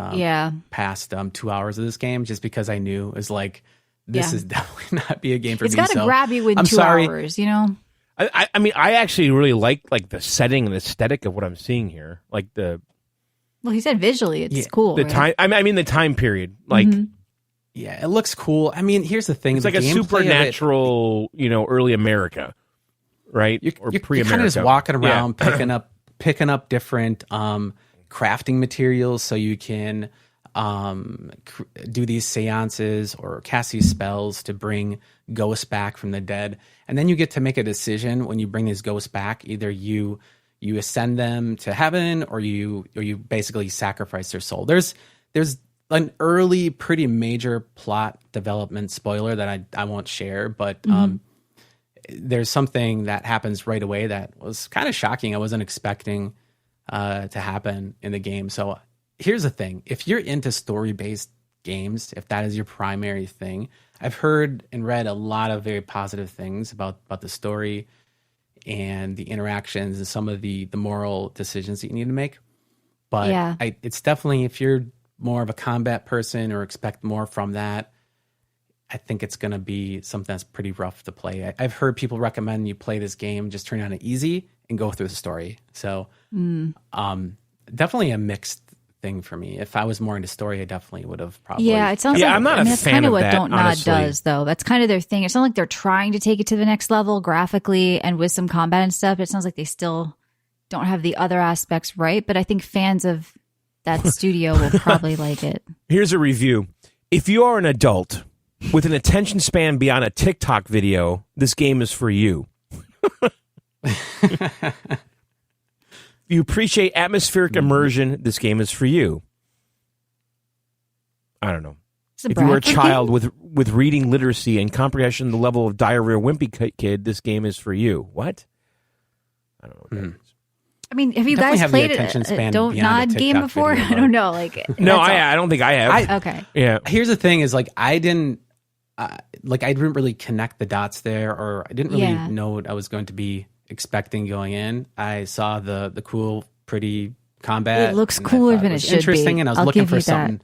past 2 hours of this game just because I knew it was like, this is definitely not be a game for it's me. It's got to grab you in 2 hours, you know? I mean, I actually really like the setting and the aesthetic of what I'm seeing here. Like well, he said visually it's cool. The time, I mean the time period. Like, yeah, it looks cool. I mean, here's the thing: it's like a supernatural, early America, right? Or pre-America. You're kind of just walking around, picking up different crafting materials, so you can do these seances or cast these spells to bring ghosts back from the dead, and then you get to make a decision when you bring these ghosts back. Either you ascend them to heaven, or you basically sacrifice their soul. There's an early, pretty major plot development spoiler that I won't share, but there's something that happens right away that was kind of shocking. I wasn't expecting to happen in the game. So here's the thing: if you're into story-based games, if that is your primary thing, I've heard and read a lot of very positive things about the story and the interactions and some of the moral decisions that you need to make. But it's definitely, if you're more of a combat person or expect more from that, I think it's going to be something that's pretty rough to play. I've heard people recommend you play this game, just turn it on easy and go through the story. So definitely a mixed thing for me. If I was more into story, I definitely would have probably. Yeah, it sounds Yeah, like I'm not a that's fan kind of what that, Don't Nod honestly. does, though. That's kind of their thing. It's not like they're trying to take it to the next level graphically and with some combat and stuff. It sounds like they still don't have the other aspects right. But I think fans of that studio will probably like it. Here's a review. If you are an adult with an attention span beyond a TikTok video, this game is for you. If you appreciate atmospheric immersion, this game is for you. I don't know. It's a If you are a Bradford child game? with reading literacy and comprehension the level of diarrhea wimpy kid, this game is for you. What? I don't know what that means. I mean, have you Definitely guys have the played attention a span Don't beyond a Nod game TikTok before? video, I don't know. Like, No, that's all. I don't think I have. Okay. Yeah. Here's the thing: is like I didn't really connect the dots there, or I didn't really Yeah. know what I was going to be expecting going in. I saw the cool, pretty combat. It looks and I cooler thought than it was it should be. interesting, and I was I'll looking give for you that. something.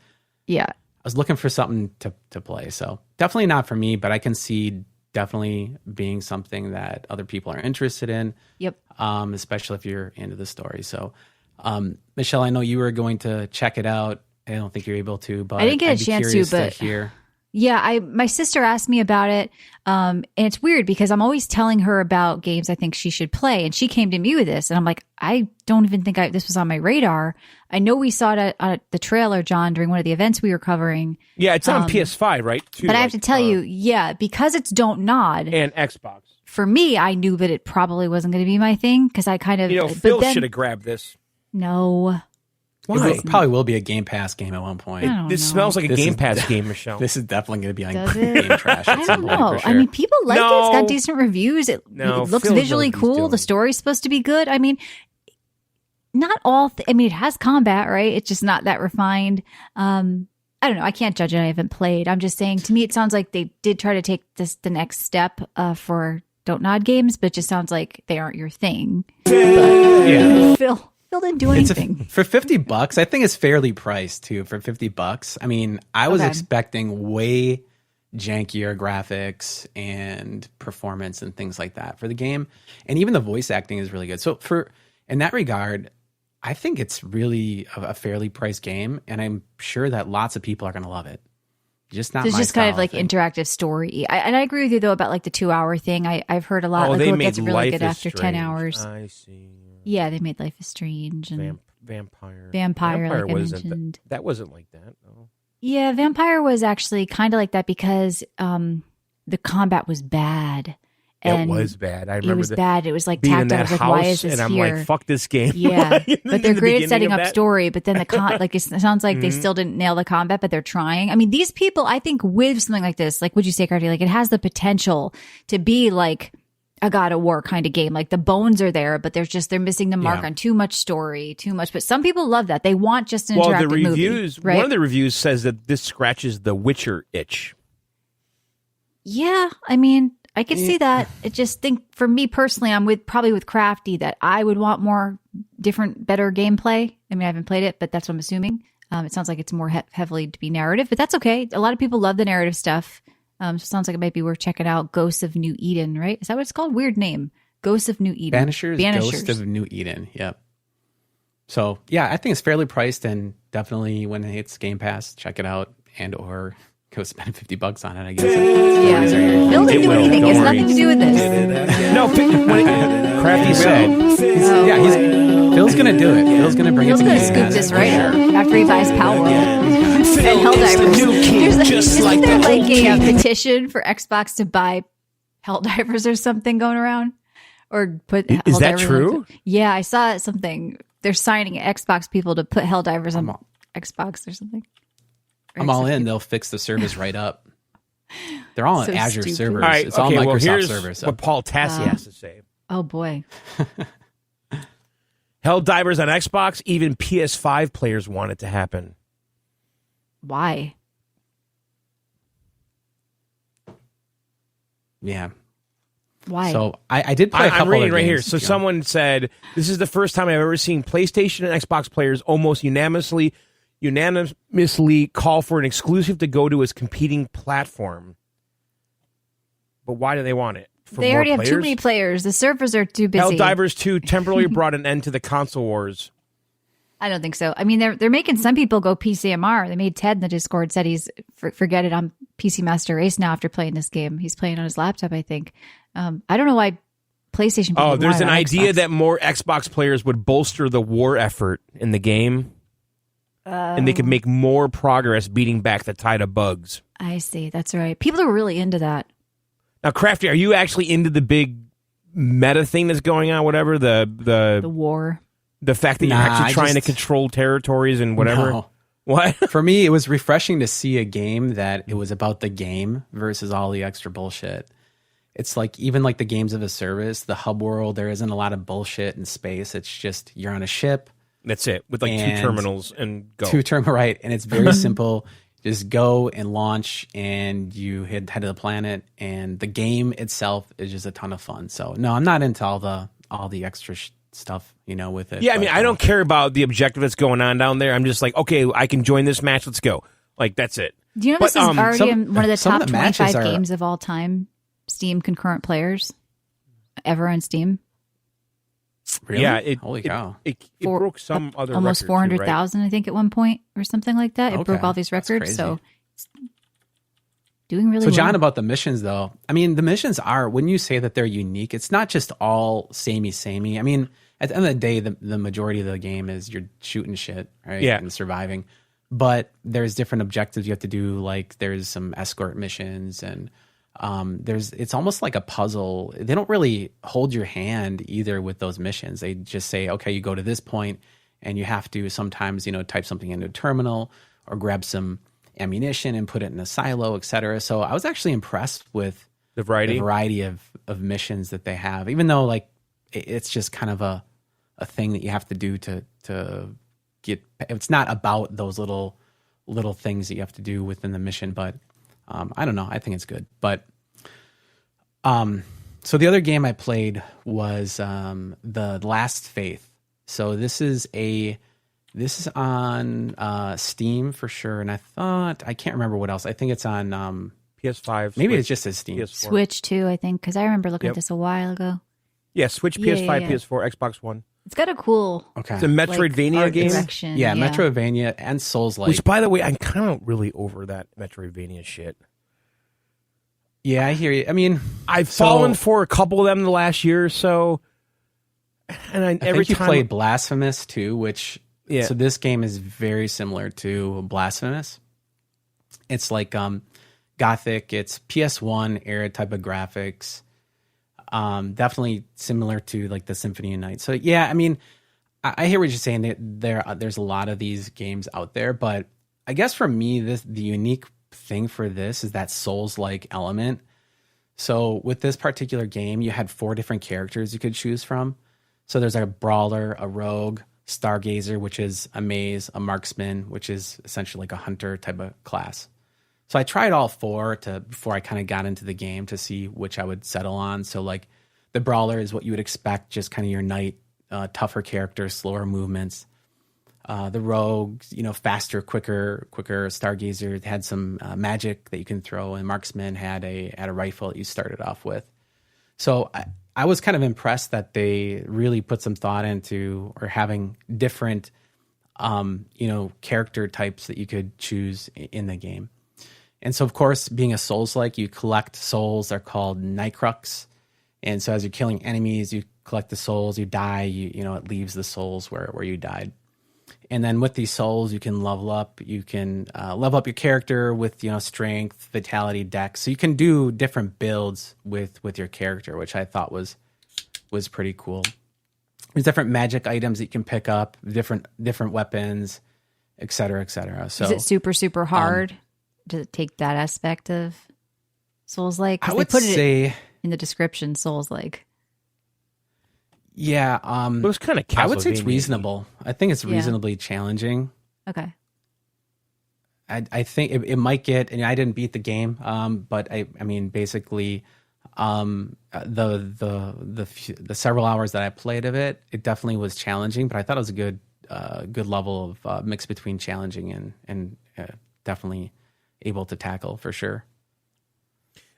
Yeah. I was looking for something to play. So definitely not for me, but I can see definitely being something that other people are interested in. Yep. Especially if you're into the story. So, Michelle, I know you were going to check it out. I don't think you're able to, but I didn't get a I'd be chance to, curious but- hear. Yeah, my sister asked me about it, and it's weird because I'm always telling her about games I think she should play, and she came to me with this, and I'm like, I don't even think this was on my radar. I know we saw it at the trailer, John, during one of the events we were covering, Yeah, it's on PS5, right? Too, but I have to like, tell you, yeah, because it's Don't Nod. and Xbox. For me, I knew that it probably wasn't going to be my thing because I kind of, You know, but Phil then- should have grabbed this. No, It probably will be a Game Pass game at one point. I don't This know. smells like a This Game is- Pass game, Michelle. This is definitely going to be like Does it? game trash. At I some don't point, know. For sure. I mean, people like it. It's No. got decent reviews. It No, looks Phil visually knows what he's cool. doing. The story's supposed to be good. I mean, not all. I mean, it has combat, right? It's just not that refined. I don't know. I can't judge it. I haven't played. I'm just saying. To me, it sounds like they did try to take the next step for Don't Nod games, but it just sounds like they aren't your thing. yeah. Phil didn't do It's anything. for $50. I think it's fairly priced too for $50. I mean, I was Okay. expecting way jankier graphics and performance and things like that for the game, and even the voice acting is really good. So in that regard, I think it's really a fairly priced game, and I'm sure that lots of people are going to love it. Just not. So it's my just kind of style, like I think. interactive story. And I agree with you though about like the 2-hour thing. I've heard a lot. Oh, like, they it made gets really Life good is after 10 Strange. hours. I see. Yeah, they made Life is Strange and Vampire. Vampire, like I wasn't mentioned. that wasn't like that. No. Yeah, Vampire was actually kind of like that because the combat was bad. And it was bad. I It remember was bad. It was like being in tactile. I that was like, house, why is this and I'm here? like, "Fuck this game." Yeah, In but they're the great at beginning setting of up that. story. But then like it sounds like Mm-hmm. they still didn't nail the combat, but they're trying. I mean, these people, I think, with something like this, like would you say, Cardi, like it has the potential to be like a God of War kind of game. Like the bones are there, but they're missing the mark Yeah. on too much story, too much. But some people love that. They want just an Well, interactive the reviews. movie, right? One of the reviews says that this scratches the Witcher itch. Yeah, I mean, I could see that. I just think for me personally, I'm probably with Crafty that I would want more different, better gameplay. I mean, I haven't played it, but that's what I'm assuming. It sounds like it's more heavily to be narrative, but that's okay. A lot of people love the narrative stuff. So it sounds like it might be worth checking out. Ghosts of New Eden, right? Is that what it's called? Weird name. Ghosts of New Eden. Banishers, Ghost of New Eden. Yep. So yeah, I think it's fairly priced, and definitely when it hits Game Pass, check it out or go spend $50 on it. I guess. Yeah. Phil didn't do will. anything. Don't It's worry. nothing to do with this. No, Crafty said. Yeah, Phil's gonna do it. Phil's gonna bring Phil's it to going Game to scoop Pass, this for right sure. up after he buys Power and Helldivers. Isn't there like a petition for Xbox to buy Helldivers or something going around? Or put Is that Helldivers true? on- Yeah, I saw something. They're signing Xbox people to put Helldivers on Xbox or something. Or I'm all Xbox in. They'll fix the service right up. They're all on So Azure stupid. servers. All right, It's all okay, Microsoft well, here's servers. So. what Paul Tassi has to say. Oh boy. Helldivers on Xbox, even PS5 players want it to happen. Why? Yeah. Why? So I did play a couple I'm reading other right here. games, So you know. someone said, this is the first time I've ever seen PlayStation and Xbox players almost unanimously call for an exclusive to go to its competing platform. But why do they want it? For they more already have too players? many players. The servers are too busy. Helldivers 2 temporarily brought an end to the console wars. I don't think so. I mean, they're making some people go PCMR. They made Ted in the Discord said he's forget it on PC Master Race now after playing this game. He's playing on his laptop, I think. I don't know why PlayStation. Oh, there's an idea Xbox. that more Xbox players would bolster the war effort in the game, and they could make more progress beating back the tide of bugs. I see. That's right. People are really into that. Now, Crafty, are you actually into the big meta thing that's going on? Whatever The war. the fact that you're Nah, actually I trying to just- control territories and whatever. No. What? For me, it was refreshing to see a game that it was about the game versus all the extra bullshit. It's like even like the games of a service, the hub world, there isn't a lot of bullshit in space. It's just you're on a ship, That's it. With like two And terminals and go. right, and it's very simple. Just go and launch, and you head to the planet, and the game itself is just a ton of fun. So no, I'm not into all the extra stuff, with it. Yeah, I mean, But, I don't care about the objective that's going on down there. I'm just like, okay, I can join this match. Let's go. Like, that's it. Do you know But, this is already some- one of the some of top the matches 25 are- games of all time? Steam concurrent players ever on Steam? Really? Yeah, Holy cow. It For- broke some other almost record, too, 400,000, I think, at one point or something like that. It Okay, broke all these that's records. crazy. So it's doing really So, well. John, about the missions, though, I mean, the missions are, when you say that they're unique, it's not just all samey. I mean, at the end of the day, the majority of the game is you're shooting shit, right? Yeah. And surviving. But there's different objectives you have to do. Like, there's some escort missions, and it's almost like a puzzle. They don't really hold your hand either with those missions. They just say, okay, you go to this point, and you have to sometimes, type something into a terminal or grab some ammunition and put it in a silo, etc. So I was actually impressed with The variety. of missions that they have, even though like it's just kind of a thing that you have to do to get. It's not about those little things that you have to do within the mission, but I don't know. I think it's good. But so the other game I played was The Last Faith. So this is on Steam for sure, and I can't remember what else. I think it's on PS5. maybe Switch, it's just as Steam. PS4. Switch too, I think, because I remember looking Yep. at this a while ago. Yeah, Switch, Yeah, PS5, yeah. PS4, Xbox One. It's got a cool Okay. It's a Metroidvania art game. direction. Yeah, Metroidvania and Souls-like. Which, by the way, I'm kind of really over that Metroidvania shit. Yeah, I hear you. I mean, I've So- fallen for a couple of them the last year or so. And I every think you time played Blasphemous too, which Yeah. so this game is very similar to Blasphemous. It's like Gothic. It's PS1 era type of graphics. Definitely similar to like the Symphony of Night. So yeah, I mean, I hear what you're saying. There's a lot of these games out there, but I guess for me, the unique thing for this is that Souls-like element. So with this particular game, you had 4 different characters you could choose from. So there's like a brawler, a rogue, stargazer, which is a maze, a marksman, which is essentially like a hunter type of class. So I tried all 4 before I kind of got into the game to see which I would settle on. So like the brawler is what you would expect, just kind of your knight, tougher character, slower movements. The rogue, faster, quicker. Stargazer had some magic that you can throw, and marksman had a rifle that you started off with. So I was kind of impressed that they really put some thought into or having different, character types that you could choose in the game. And so, of course, being a Souls-like, you collect souls. They're called Nightcrux. And so as you're killing enemies, you collect the souls. You die, it leaves the souls where you died. And then with these souls, you can level up. You can level up your character with strength, vitality, dex. So you can do different builds with your character, which I thought was pretty cool. There's different magic items that you can pick up, different weapons, et cetera, et cetera. So Is it super, super hard? Does it take that aspect of Souls-like? 'Cause I would they put it say, in the description, Souls-like. yeah. it was kind of I would say it's Castlevania. reasonable. I think it's Yeah. reasonably challenging. Okay. I think it might get, and I didn't beat the game, but I mean, basically, the several hours that I played of it, it definitely was challenging, but I thought it was a good level of mix between challenging and definitely able to tackle for sure.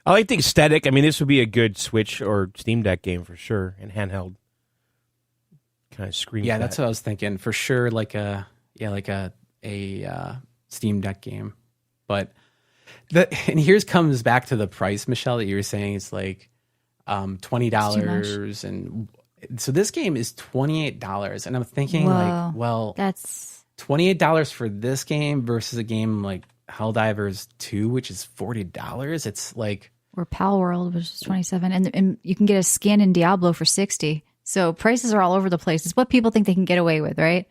I like the aesthetic. I mean, this would be a good Switch or Steam Deck game for sure, and handheld. kind of screams. Yeah, that. that's what I was thinking for sure. Like a Steam Deck game, but and here's comes back to the price, Michelle, that you were saying it's like $20, and so this game is $28, and I'm thinking like, well, that's $28 for this game versus a game like Helldivers 2, which is $40. It's like, or Pal World, which is 27, and you can get a skin in Diablo for 60. So prices are all over the place. It's what people think they can get away with, right?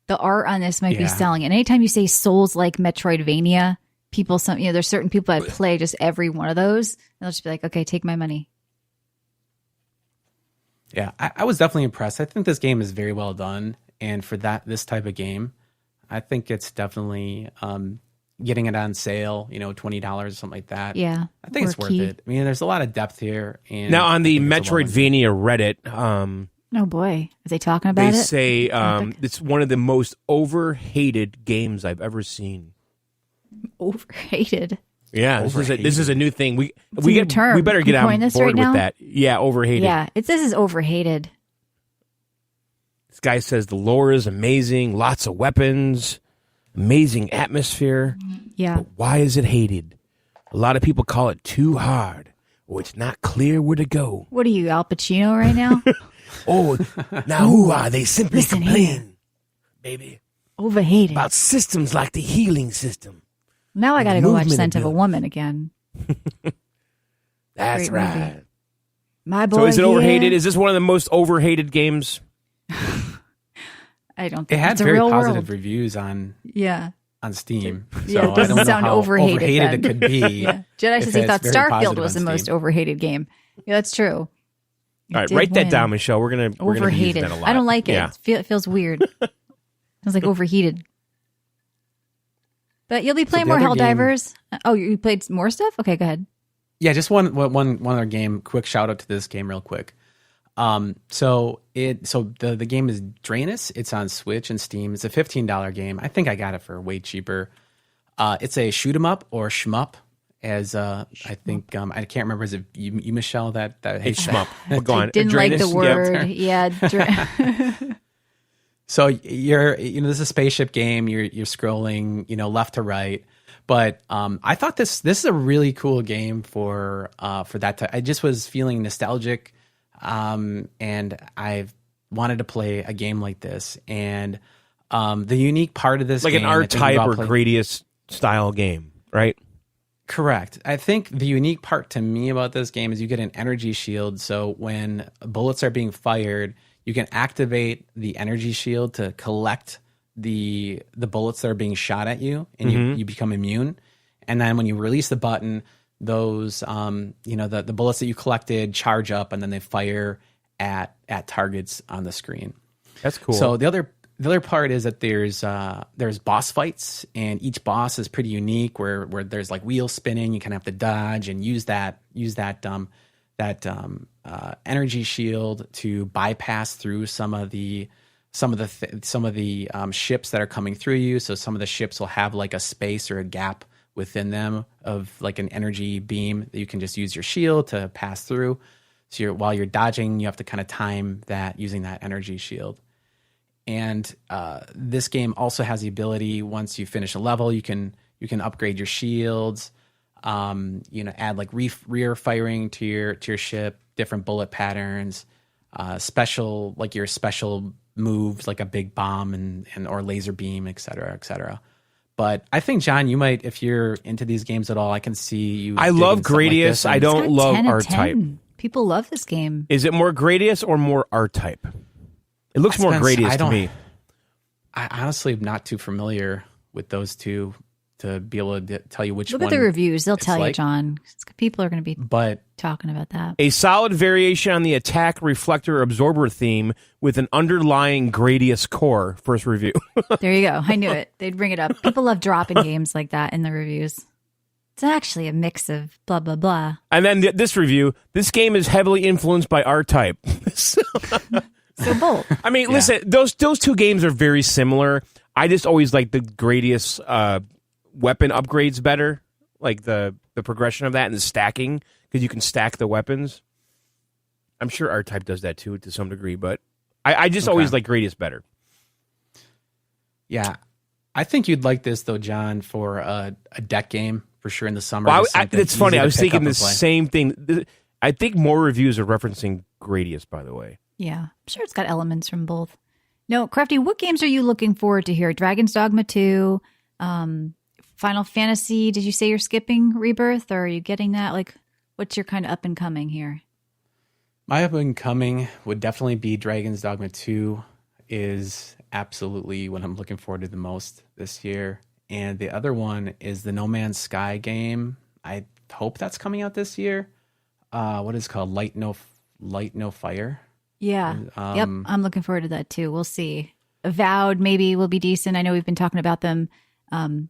The art on this might be selling. And anytime you say Souls like Metroidvania, people, there's certain people that play just every one of those, and they'll just be like, okay, take my money. yeah, I was definitely impressed. I think this game is very well done, and for this type of game, I think it's definitely getting it on sale, $20 or something like that. Yeah, I think it's worth it. I mean, there's a lot of depth here. And now on the Metroidvania Reddit, oh boy, are they talking about they it? say it's one of the most overhated games I've ever seen. Overhated. Yeah, this is a new thing. We new term. we better Can get we coin on this board right with now? that. Yeah, overhated. Yeah, this is overhated. This guy says the lore is amazing, lots of weapons, amazing atmosphere. Yeah. But why is it hated? A lot of people call it too hard, or it's not clear where to go. What are you, Al Pacino right now? Oh, now who are they? Simply Listen complain, here. baby, Overhated. about systems like the healing system. Now I got to go watch movement Scent of a ability. Woman again. That's Great movie. right. My boy. So is it overhated? here. Is this one of the most overhated games? I don't It think had it's a very real positive world. reviews on Yeah. Steam. Yeah, So it doesn't I don't sound know how overhated then. it could be. Yeah. Jedi if says he it's thought very Starfield positive was the on most Steam. overhated game. Yeah, that's true. All It right, did write that win. down, Michelle. We're gonna be using Overhated. that a lot. I don't like it. Yeah. It feels weird. Sounds like overheated. But you'll be playing the more other game- Helldivers. Oh, you played more stuff? Okay, go ahead. Yeah, just one other game. Quick shout out to this game, real quick. So the game is Draenus. It's on Switch and Steam. It's a $15 game. I think I got it for way cheaper. It's a shoot 'em up or shmup, as I think I can't remember. Is it you Michelle that hates Shmup. Well, go on. Didn't like the Draenus? word. Yeah. So you're this is a spaceship game. You're scrolling left to right. But I thought this is a really cool game for that. I just was feeling nostalgic, and I've wanted to play a game like this. And the unique part of this Like game, an I think we've R-Type all or played- Gradius style game, right? Correct. I think the unique part to me about this game is you get an energy shield. So when bullets are being fired, you can activate the energy shield to collect the bullets that are being shot at you, and you become immune. And then when you release the button, those the bullets that you collected charge up, and then they fire at targets on the screen. That's cool. So the other part is that there's boss fights, and each boss is pretty unique. Where there's like wheel spinning, you kind of have to dodge and use that energy shield to bypass through some of the ships that are coming through you. So some of the ships will have like a space or a gap within them of like an energy beam that you can just use your shield to pass through. So while you're dodging, you have to kind of time that using that energy shield. And this game also has the ability, once you finish a level, you can upgrade your shields, add like rear firing to your ship, different bullet patterns, special moves like a big bomb and or laser beam, et cetera, et cetera. But I think, John, you might, if you're into these games at all, I can see you. I love Gradius. I don't It's got love 10 of R-Type. 10. People love this game. Is it more Gradius or more R-Type? It looks more Gradius to me. I honestly am not too familiar with those two to be able to tell you which Look one. at the reviews. They'll it's tell you, like. John. People are going to be But talking about that. A solid variation on the attack reflector absorber theme with an underlying Gradius core. First review. There you go. I knew it. They'd bring it up. People love dropping games like that in the reviews. It's actually a mix of blah, blah, blah. And then this review, this game is heavily influenced by R-Type. So bold. I mean, listen, those two games are very similar. I just always like the Gradius weapon upgrades better, like the progression of that and the stacking, because you can stack the weapons. I'm sure R-Type does that too to some degree, but I just always like Gradius better. Yeah. I think you'd like this, though, John, for a deck game for sure in the summer. Well, Just something it's funny. easy I to was pick thinking up the and play. same thing. I think more reviews are referencing Gradius, by the way. Yeah, I'm sure it's got elements from both. No, Crafty, what games are you looking forward to here? Dragon's Dogma 2, Final Fantasy. Did you say you're skipping Rebirth, or are you getting that? Like, what's your kind of up and coming here? My up and coming would definitely be Dragon's Dogma 2 is absolutely what I'm looking forward to the most this year. And the other one is the No Man's Sky game. I hope that's coming out this year. What is it called? Light No Fire. Yeah. Yep. I'm looking forward to that too. We'll see. Avowed maybe will be decent. I know we've been talking about them in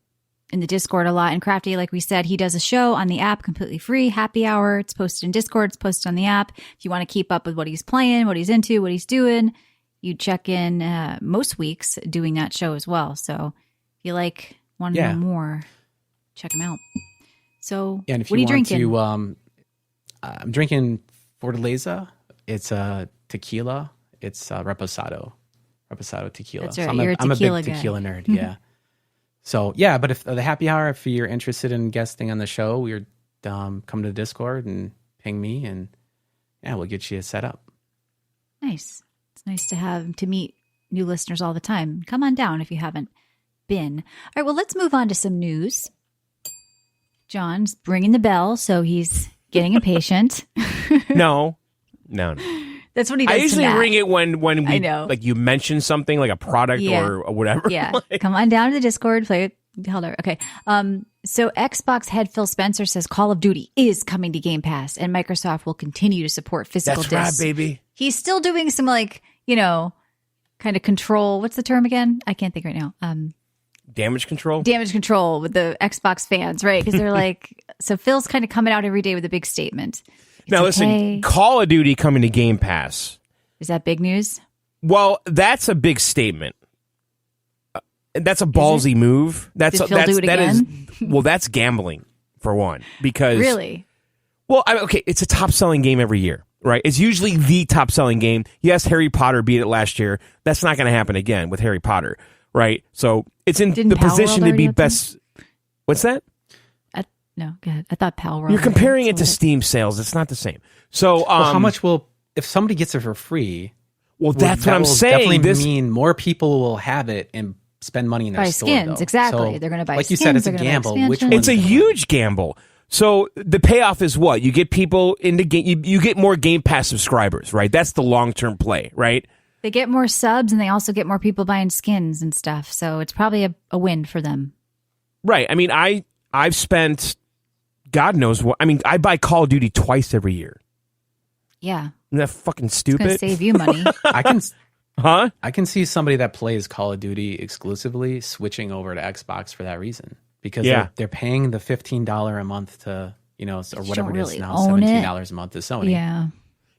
the Discord a lot. And Crafty, like we said, he does a show on the app completely free, Happy Hour. It's posted in Discord. It's posted on the app. If you want to keep up with what he's playing, what he's into, what he's doing, you check in most weeks doing that show as well. So if you want to know more, check him out. So And if what are you want drinking? to, I'm drinking Fortaleza. It's a tequila. It's Reposado tequila. That's right. So You're a I'm a tequila big guy. tequila nerd. Yeah. So yeah, but if the happy hour, if you're interested in guesting on the show, you're come to the Discord and ping me, and yeah, we'll get you set up. Nice. It's nice to meet new listeners all the time. Come on down if you haven't been. All right, well, let's move on to some news. John's ringing the bell, so he's getting impatient. No. That's what he does. I to usually Matt. ring it when we I know. like you mention something like a product Yeah. or whatever. Yeah, Like, come on down to the Discord. Play it. Okay. So Xbox head Phil Spencer says Call of Duty is coming to Game Pass, and Microsoft will continue to support physical that's right, discs. baby. He's still doing some kind of control. What's the term again? I can't think right now. Damage control. Damage control with the Xbox fans, right? Because they're like, so Phil's kind of coming out every day with a big statement. He's Now like, listen, hey, Call of Duty coming to Game Pass. is that big news? Well, that's a big statement. That's a ballsy move. That's Did Phil do it that is again? well, that's gambling for one. Because Really? well, okay, it's a top selling game every year, right? It's usually the top selling game. Yes, Harry Potter beat it last year. That's not going to happen again with Harry Potter, right? So it's in Didn't the Pal position World to be already have best. What's that? No, go ahead. I thought Pal World. You're comparing it to That's Steam sales. It's not the same. So, Well, how much will if somebody gets it for free? Well, that's that what I'm will saying. Definitely This mean more people will have it and spend money in their Buy store. skins, though. exactly. So, They're gonna buy like you skins, said, it's a they're gonna buy gamble. Which expansions. one? it's a huge gamble. So the payoff is what? You get people into game. You get more Game Pass subscribers, right? That's the long term play, right? They get more subs, and they also get more people buying skins and stuff. So it's probably a win for them. Right. I mean, I've spent God knows what. I mean, I buy Call of Duty twice every year. Yeah, Isn't that fucking it's going to stupid? save you money. Huh? I can see somebody that plays Call of Duty exclusively switching over to Xbox for that reason because they're paying the $15 a month to or whatever don't it is really now, own it. $17 a month to Sony. Yeah.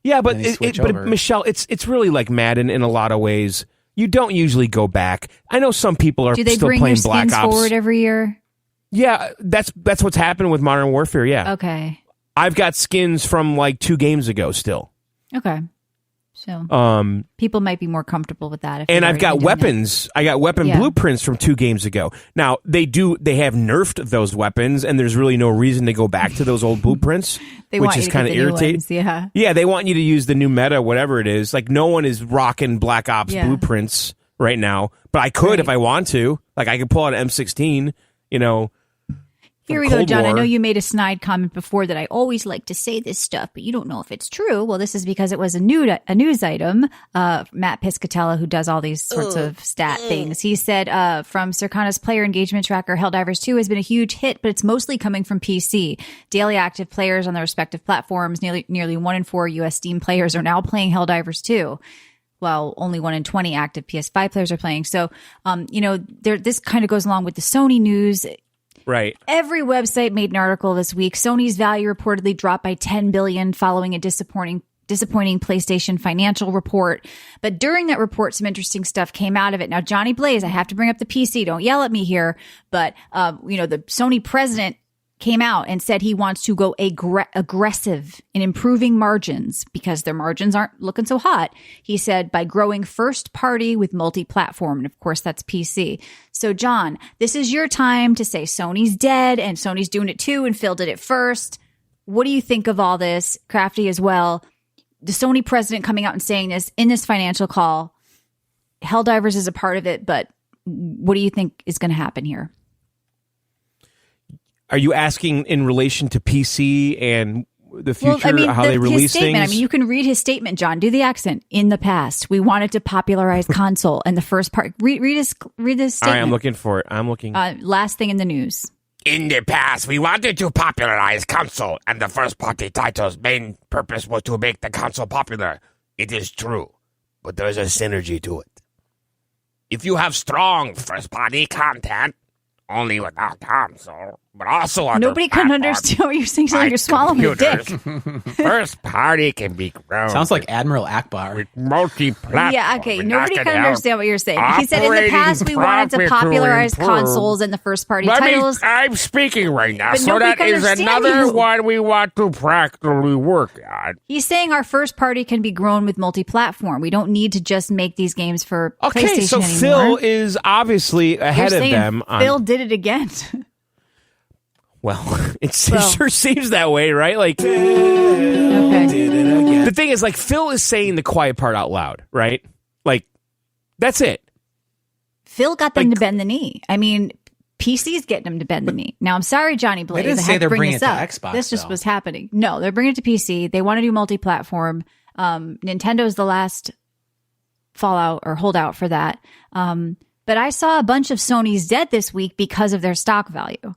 Yeah, but And they switch but over. Michelle, it's really like Madden in a lot of ways. You don't usually go back. I know some people are Do they still bring their playing Black skins Ops. forward every year? Yeah, that's what's happened with Modern Warfare. Yeah, Okay. I've got skins from like 2 games ago still. Okay. So people might be more comfortable with that. If And they've I've got already been doing weapons. I got weapon Yeah. blueprints from 2 games ago. Now they have nerfed those weapons, and there's really no reason to go back to those old blueprints, that. They which want you is to kind get of the new irritating. ones, yeah. Yeah, they want you to use the new meta, whatever it is. Like no one is rocking Black Ops Yeah. blueprints right now, but I could Right. if I want to. Like I could pull out an M16. Here from we go, Cold John. I War. know you made a snide comment before that I always like to say this stuff, but you don't know if it's true. Well, this is because it was a news item. Matt Piscatella, who does all these sorts of stat things, he said from Circana's player engagement tracker, Helldivers 2 has been a huge hit, but it's mostly coming from PC. Daily active players on their respective platforms, nearly 1 in 4 U.S. Steam players are now playing Helldivers 2. Well, only 1 in 20 active PS5 players are playing. So, this kind of goes along with the Sony news. Right. Every website made an article this week. Sony's value reportedly dropped by $10 billion following a disappointing PlayStation financial report. But during that report, some interesting stuff came out of it. Now, Johnny Blaze, I have to bring up the PC. Don't yell at me here. But, the Sony president came out and said he wants to go aggressive in improving margins because their margins aren't looking so hot. He said by growing first party with multi-platform. And of course, that's PC. So, John, this is your time to say Sony's dead and Sony's doing it too and Phil did it first. What do you think of all this? Crafty as well. The Sony president coming out and saying this in this financial call. Helldivers is a part of it, but what do you think is going to happen here? Are you asking in relation to PC and the future, how they release things? I mean, you can read his statement, John. Do the accent. In the past, we wanted to popularize console, and the first part. Read his statement. All right, I'm looking for it. I'm looking. Last thing in the news. In the past, we wanted to popularize console, and the first-party title's main purpose was to make the console popular. It is true, but there's a synergy to it. If you have strong first-party content, only without console, but also on nobody can understand what you're saying. Like you're swallowing a dick. First party can be grown. Sounds like Admiral Akbar. With multi-platform. Yeah, okay. Nobody can understand what you're saying. He said in the past we wanted to popularize consoles and the first party titles. I'm speaking right now, but so that is another one we want to practically work on. He's saying our first party can be grown with multi-platform. We don't need to just make these games for okay, PlayStation so anymore. Phil is obviously ahead of them. Phil did it again. Well, it sure seems that way, right? Like, okay. The thing is, like, Phil is saying the quiet part out loud, right? Like, that's it. Phil got them to bend the knee. I mean, PC's getting them to bend the knee. Now, I'm sorry, Johnny Blaze. They didn't say they're bringing it to Xbox. This just was happening. No, they're bringing it to PC. They want to do multi-platform. Nintendo's the last fallout or holdout for that. But I saw a bunch of Sony's dead this week because of their stock value.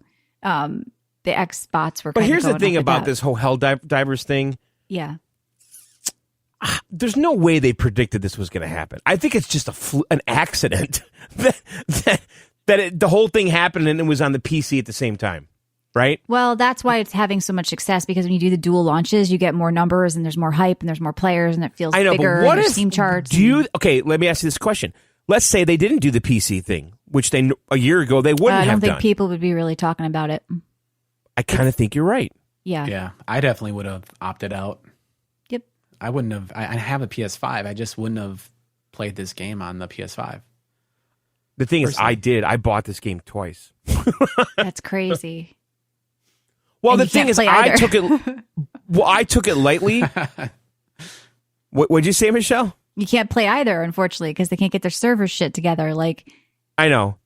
The Xbots were. But here's the thing about this whole Helldivers thing. Yeah. There's no way they predicted this was going to happen. I think it's just an accident that the whole thing happened and it was on the PC at the same time, right? Well, that's why it's having so much success because when you do the dual launches, you get more numbers and there's more hype and there's more players and it feels bigger. But what and if Steam charts? Okay, let me ask you this question. Let's say they didn't do the PC thing, which they a year ago they wouldn't have done. I don't think people would be really talking about it. I kind of think you're right. Yeah. Yeah, I definitely would have opted out. Yep. I wouldn't have. I have a PS5. I just wouldn't have played this game on the PS5. The thing is, I bought this game twice. That's crazy. Well, and the thing is, I took it lightly. What'd you say, Michelle? You can't play either, unfortunately, because they can't get their server shit together. Like, I know,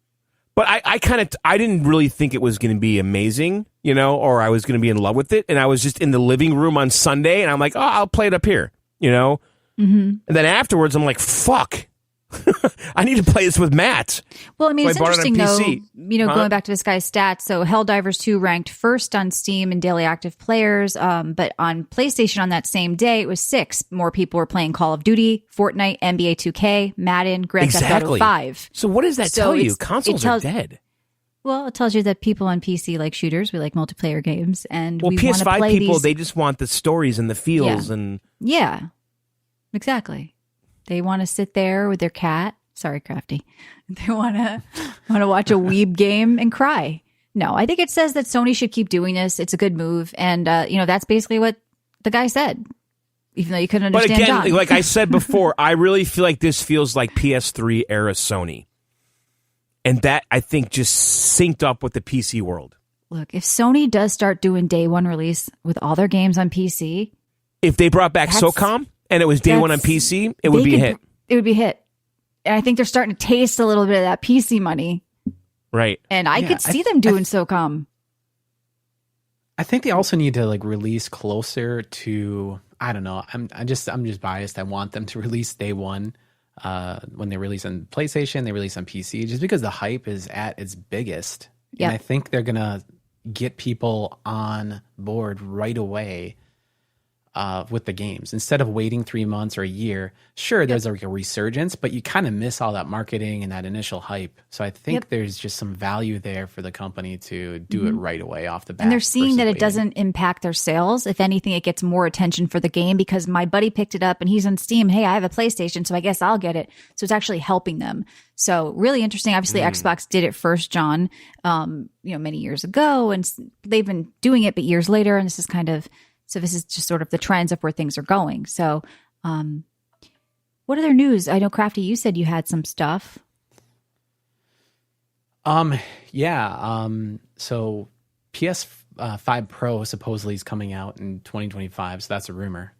but I didn't really think it was going to be amazing, or I was going to be in love with it. And I was just in the living room on Sunday, and I'm like, oh, I'll play it up here, Mm-hmm. And then afterwards, I'm like, fuck. I need to play this with Matt. Well, I mean, so it's interesting, though, going back to this guy's stats. So Helldivers 2 ranked first on Steam and daily active players. But on PlayStation on that same day, it was 6. More people were playing Call of Duty, Fortnite, NBA 2K, Madden, Grand Theft Auto 5. So what does that tell you? Consoles are dead. Well, it tells you that people on PC like shooters. We like multiplayer games. And we PS5 want to play people, they just want the stories and the feels. Yeah, exactly. They want to sit there with their cat. Sorry, Crafty. They want to watch a weeb game and cry. No, I think it says that Sony should keep doing this. It's a good move, and that's basically what the guy said. Even though you couldn't understand. But again, John. like I said before, I really feel like this feels like PS3 era Sony, and that I think just synced up with the PC world. Look, if Sony does start doing day one release with all their games on PC, if they brought back SOCOM. And it was day one on PC, it would be a hit. It would be a hit. And I think they're starting to taste a little bit of that PC money. Right. And I could see them doing SOCOM. I think they also need to release closer to, I don't know. I'm just biased. I want them to release day one. When they release on PlayStation, they release on PC, just because the hype is at its biggest. Yeah. And I think they're going to get people on board right away. with the games. Instead of waiting 3 months or a year, sure, there's like a resurgence, but you kind of miss all that marketing and that initial hype. So I think there's just some value there for the company to do it right away off the bat. And they're seeing that it waiting. doesn't impact their sales. If anything, it gets more attention for the game because my buddy picked it up and he's on Steam. Hey, I have a PlayStation, so I guess I'll get it. So it's actually helping them. So really interesting. Obviously, Xbox did it first, John, many years ago, and they've been doing it, but years later. And this is just sort of the trends of where things are going. So, what other news? I know, Crafty, you said you had some stuff. So PS5 Pro supposedly is coming out in 2025. So that's a rumor.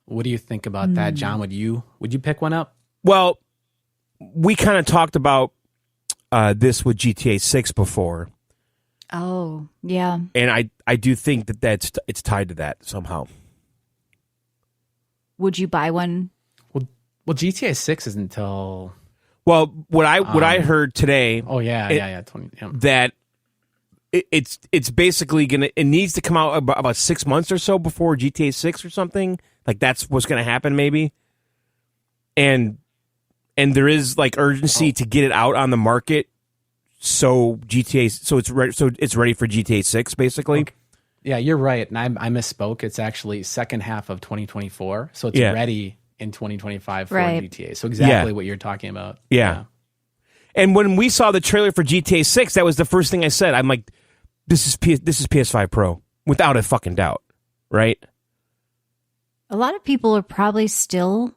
What do you think about that, John? Would you pick one up? Well, we kind of talked about this with GTA 6 before. Oh, yeah. And I do think that it's tied to that somehow. Would you buy one? Well, GTA 6 isn't until... Well, what I heard today... Oh, yeah. 20, yeah. That it's basically it needs to come out about 6 months or so before GTA 6 or something. Like, that's what's going to happen, maybe. And there is, like, urgency to get it out on the market. So it's ready for GTA 6, basically. Okay. Yeah, you're right, and I misspoke. It's actually second half of 2024, so it's ready in 2025 for GTA. So exactly what you're talking about. Yeah. And when we saw the trailer for GTA 6, that was the first thing I said. I'm like, this is PS5 Pro without a fucking doubt, right? A lot of people are probably still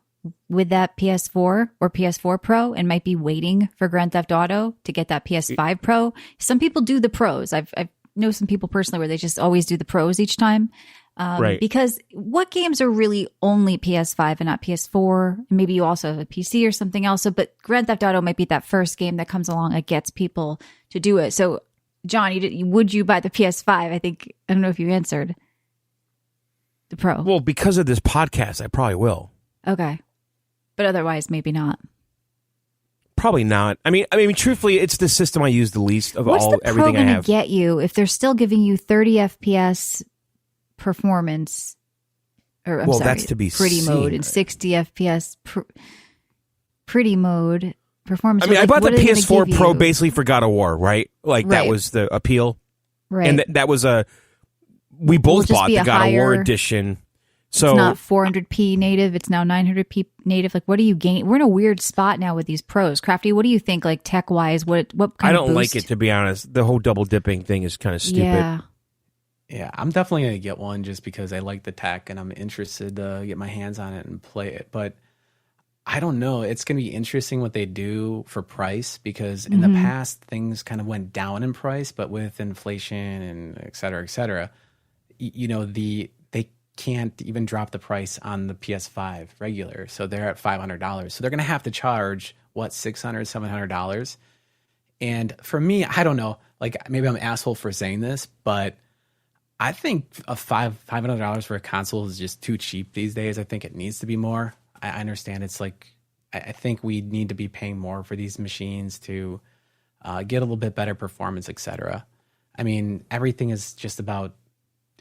with that PS4 or PS4 Pro and might be waiting for Grand Theft Auto to get that PS5 Pro. Some people do the pros. I know some people personally where they just always do the pros each time. Right. Because what games are really only PS5 and not PS4? Maybe you also have a PC or something else. But Grand Theft Auto might be that first game that comes along that gets people to do it. So, John, would you buy the PS5? I don't know if you answered the Pro. Well, because of this podcast, I probably will. Okay. But otherwise, maybe not. Probably not. I mean, truthfully, it's the system I use the least of What's the everything Pro I gonna have. Get you if they're still giving you 30 FPS performance, or that's to be pretty seen, mode right? and 60 FPS pretty mode performance. I mean, I bought the what are they gonna PS4 give Pro you? basically for God of War, right? Like that Right. was the appeal, Right. and that was we both just bought be the a God of War higher- edition. So It's not 400p native. It's now 900p native. Like, what do you gain? We're in a weird spot now with these pros. Crafty, what do you think? Like tech wise, what kind I of don't like boost? it, to be honest. The whole double dipping thing is kind of stupid. Yeah, I'm definitely going to get one just because I like the tech and I'm interested to get my hands on it and play it. But I don't know. It's going to be interesting what they do for price because in the past, things kind of went down in price, but with inflation and et cetera, they can't even drop the price on the PS5 regular. So they're at $500. So they're going to have to charge, $600, $700. And for me, I don't know, like maybe I'm an asshole for saying this, but I think a $500 for a console is just too cheap these days. I think it needs to be more. I understand it's like, I think we need to be paying more for these machines to get a little bit better performance, etc. I mean, everything is just about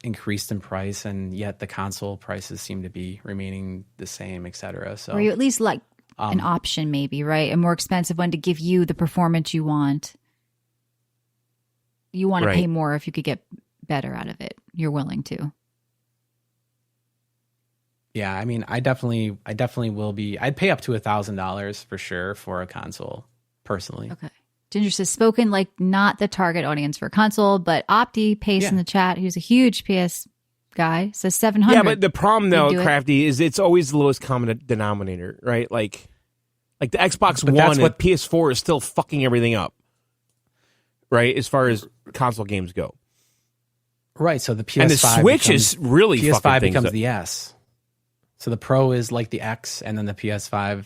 increased in price, and yet the console prices seem to be remaining the same, etc. So, Or you at least like an option, maybe, right? A more expensive one to give you the performance you want. You want to pay more if you could get better out of it. You're willing to. Yeah, I mean, I definitely will be. I'd pay up to $1,000 for sure for a console, personally. Okay. Ginger says, spoken like not the target audience for a console, but Opti Pace in the chat, who's a huge PS guy, says 700. Yeah, but the problem though, do it. Crafty, is it's always the lowest common denominator, right? Like the Xbox But One that's and what- PS4 is still fucking everything up, right? As far as console games go. Right, so the PS5 And the Switch becomes, is really fucking PS5 things becomes up. the S. So the Pro is like the X, and then the PS5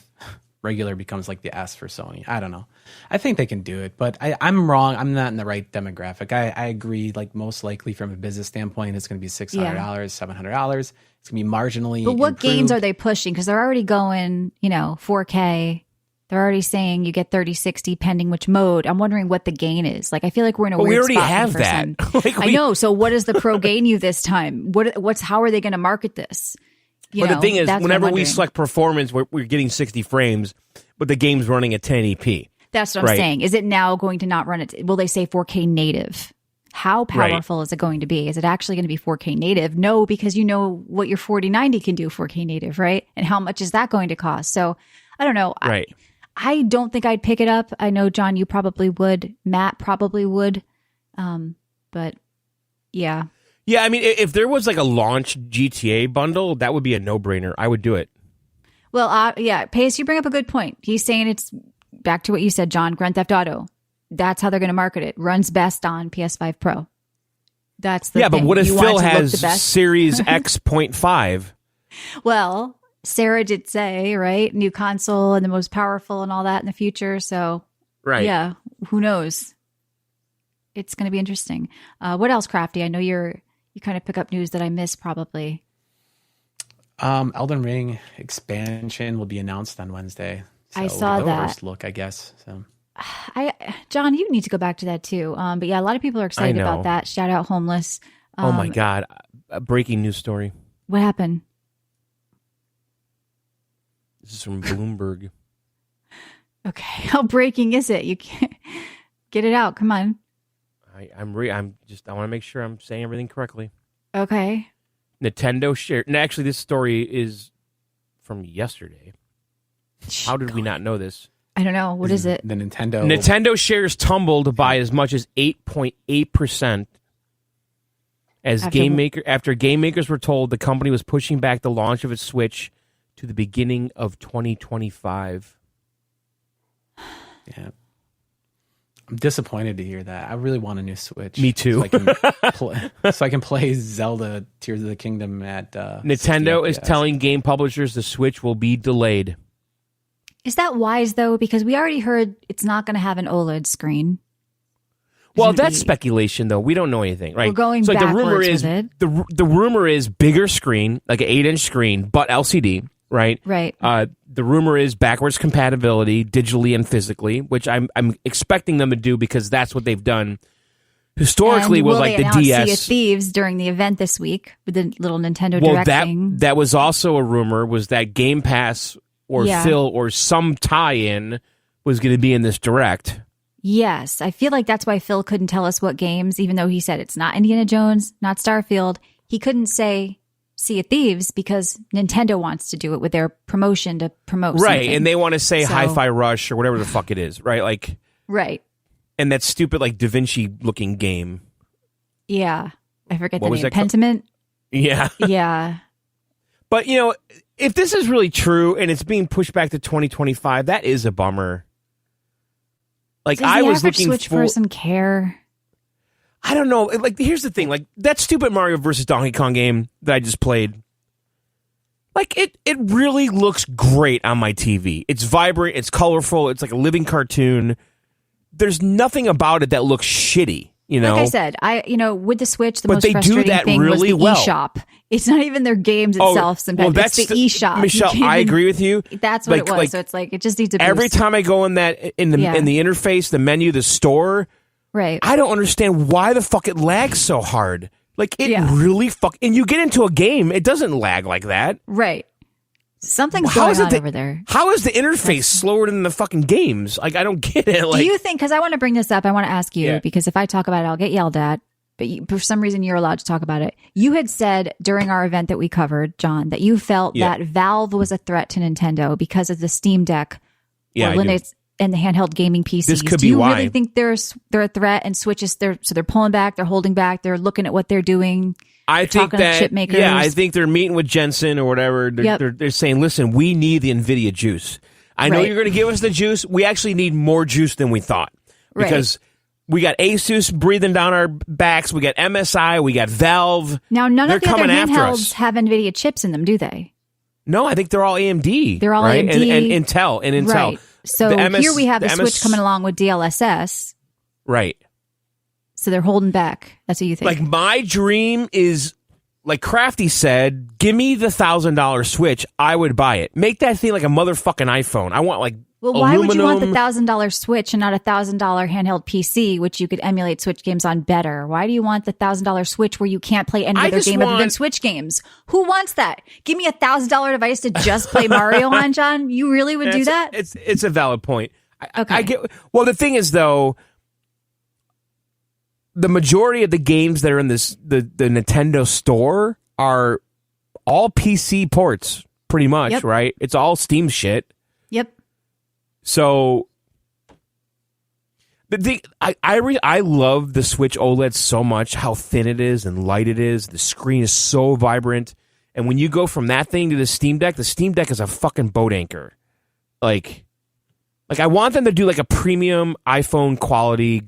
regular becomes like the S for Sony. I don't know. I think they can do it, but I'm wrong. I'm not in the right demographic. I agree. Like most likely from a business standpoint, it's going to be $600, $700. It's going to be marginally. But what improved. games are they pushing? Because they're already going, 4K. They're already saying you get 3060 pending which mode. I'm wondering what the gain is. Like, I feel like we're in a But we weird already spot have for that. some- Like, I know. So what does the Pro gain you this time? How are they going to market this? You But know, the thing is, that's what I'm whenever we wondering. select performance, we're getting 60 frames, but the game's running at 1080p. That's what I'm Right. saying. Is it now going to not run it? Will they say 4K native? How powerful is it going to be? Is it actually going to be 4K native? No, because you know what your 4090 can do 4K native, right? And how much is that going to cost? So I don't know. Right. I don't think I'd pick it up. I know, John, you probably would. Matt probably would. But yeah. Yeah, I mean, if there was like a launch GTA bundle, that would be a no-brainer. I would do it. Well, yeah, Pace, you bring up a good point. He's saying it's back to what you said, John, Grand Theft Auto. That's how they're going to market it. Runs best on PS5 Pro. That's the But thing. what if You want Phil it to look has the best? Series X.5? Well, Sarah did say, right? New console and the most powerful and all that in the future. So, Right. yeah, who knows? It's going to be interesting. What else, Crafty? I know you kind of pick up news that I missed probably. Elden Ring expansion will be announced on Wednesday. So I saw we'll get a that. first look, I guess. So John, you need to go back to that too. But yeah, a lot of people are excited know. about that. Shout out Homeless. Oh my God. A breaking news story. What happened? This is from Bloomberg. Okay. How breaking is it? You can't get it out. Come on. I want to make sure I'm saying everything correctly. Okay. Nintendo shared. And actually, this story is from yesterday. How did we not know this? I don't know. What is it? the Nintendo. Nintendo shares tumbled by as much as 8.8% as after game makers were told the company was pushing back the launch of its Switch to the beginning of 2025. Yeah. I'm disappointed to hear that. I really want a new Switch. Me too. So I can play Zelda Tears of the Kingdom at Nintendo 60 is FPS. telling game publishers the Switch will be delayed. Is that wise though? Because we already heard it's not going to have an OLED screen. Well, It's gonna that's be- speculation, though. We don't know anything, right? We're going so, like, the rumor backwards is with it. the rumor is bigger screen, like an 8-inch screen, but LCD, right? Right. The rumor is backwards compatibility, digitally and physically, which I'm expecting them to do because that's what they've done historically And with will like they the announce DS. Sea of Thieves during the event this week with the little Nintendo Well, Direct thing. that was also a rumor, was that Game Pass or Yeah. Phil or some tie-in was going to be in this Direct. Yes, I feel like that's why Phil couldn't tell us what games, even though he said it's not Indiana Jones, not Starfield. He couldn't say Sea of Thieves because Nintendo wants to do it with their promotion to promote Right, something. and they want to say So- Hi-Fi Rush or whatever the fuck it is, right? Like, Right. and that stupid like Da Vinci looking game. Yeah. I forget What the was name. that Pentiment? Yeah. Yeah. But, you know, if this is really true and it's being pushed back to 2025, that is a bummer. Like, Does I the was average looking Switch for. person care? I don't know. Like, here's the thing. Like, that stupid Mario versus Donkey Kong game that I just played. Like, it really looks great on my TV. It's vibrant. It's colorful. It's like a living cartoon. There's nothing about it that looks shitty, you know? Like I said, with the Switch, the But most they do frustrating that thing really was the well. eShop. It's not even their games itself sometimes. Well, that's it's the eShop. You Michelle, can't I even- agree with you. That's what it was. So it's like, it just needs a boost. Every time I go in the Yeah. in the interface, the menu, the store, Right. I don't understand why the fuck it lags so hard. Like, it Yeah. really and you get into a game, it doesn't lag like that. Right. Something's How going is it on that- over there. How is the interface slower than the fucking games? Like, I don't get it. Like, Do you think, because I want to bring this up, I want to ask you, Yeah. because if I talk about it, I'll get yelled at. But for some reason, you're allowed to talk about it. You had said during our event that we covered, John, that you felt Yeah. that Valve was a threat to Nintendo because of the Steam Deck yeah, I or when do. and the handheld gaming PCs. This could Do be you why. really think they're a threat and Switch is so they're pulling back, they're holding back, they're looking at what they're doing? I think talking to that chip makers. yeah, I think they're meeting with Jensen or whatever. They're saying, listen, we need the NVIDIA juice. I know Right. you're going to give us the juice. We actually need more juice than we thought Right. because we got Asus breathing down our backs. We got MSI. We got Valve. Now, none They're of the other coming after handhelds us. have NVIDIA chips in them, do they? No, I think they're all AMD. They're all right? AMD. and Intel. Right. So The MS here we have the the Switch MS coming along with DLSS. Right. So they're holding back. That's what you think. Like, my dream is, like Crafty said, give me the $1,000 Switch. I would buy it. Make that thing like a motherfucking iPhone. I want like Well, why would you want the $1,000 Switch and not a $1,000 handheld PC, which you could emulate Switch games on better? Why do you want the $1,000 Switch where you can't play any other game other than Switch games? Who wants that? Give me a $1,000 device to just play Mario on, John. You really would do that? It's a valid point. Okay. I get. Well, the thing is, though, the majority of the games that are in the Nintendo store are all PC ports, pretty much, Yep. right? It's all Steam shit. Yep. So the thing, I love the Switch OLED so much, how thin it is and light it is. The screen is so vibrant. And when you go from that thing to the Steam Deck is a fucking boat anchor. Like I want them to do like a premium iPhone quality,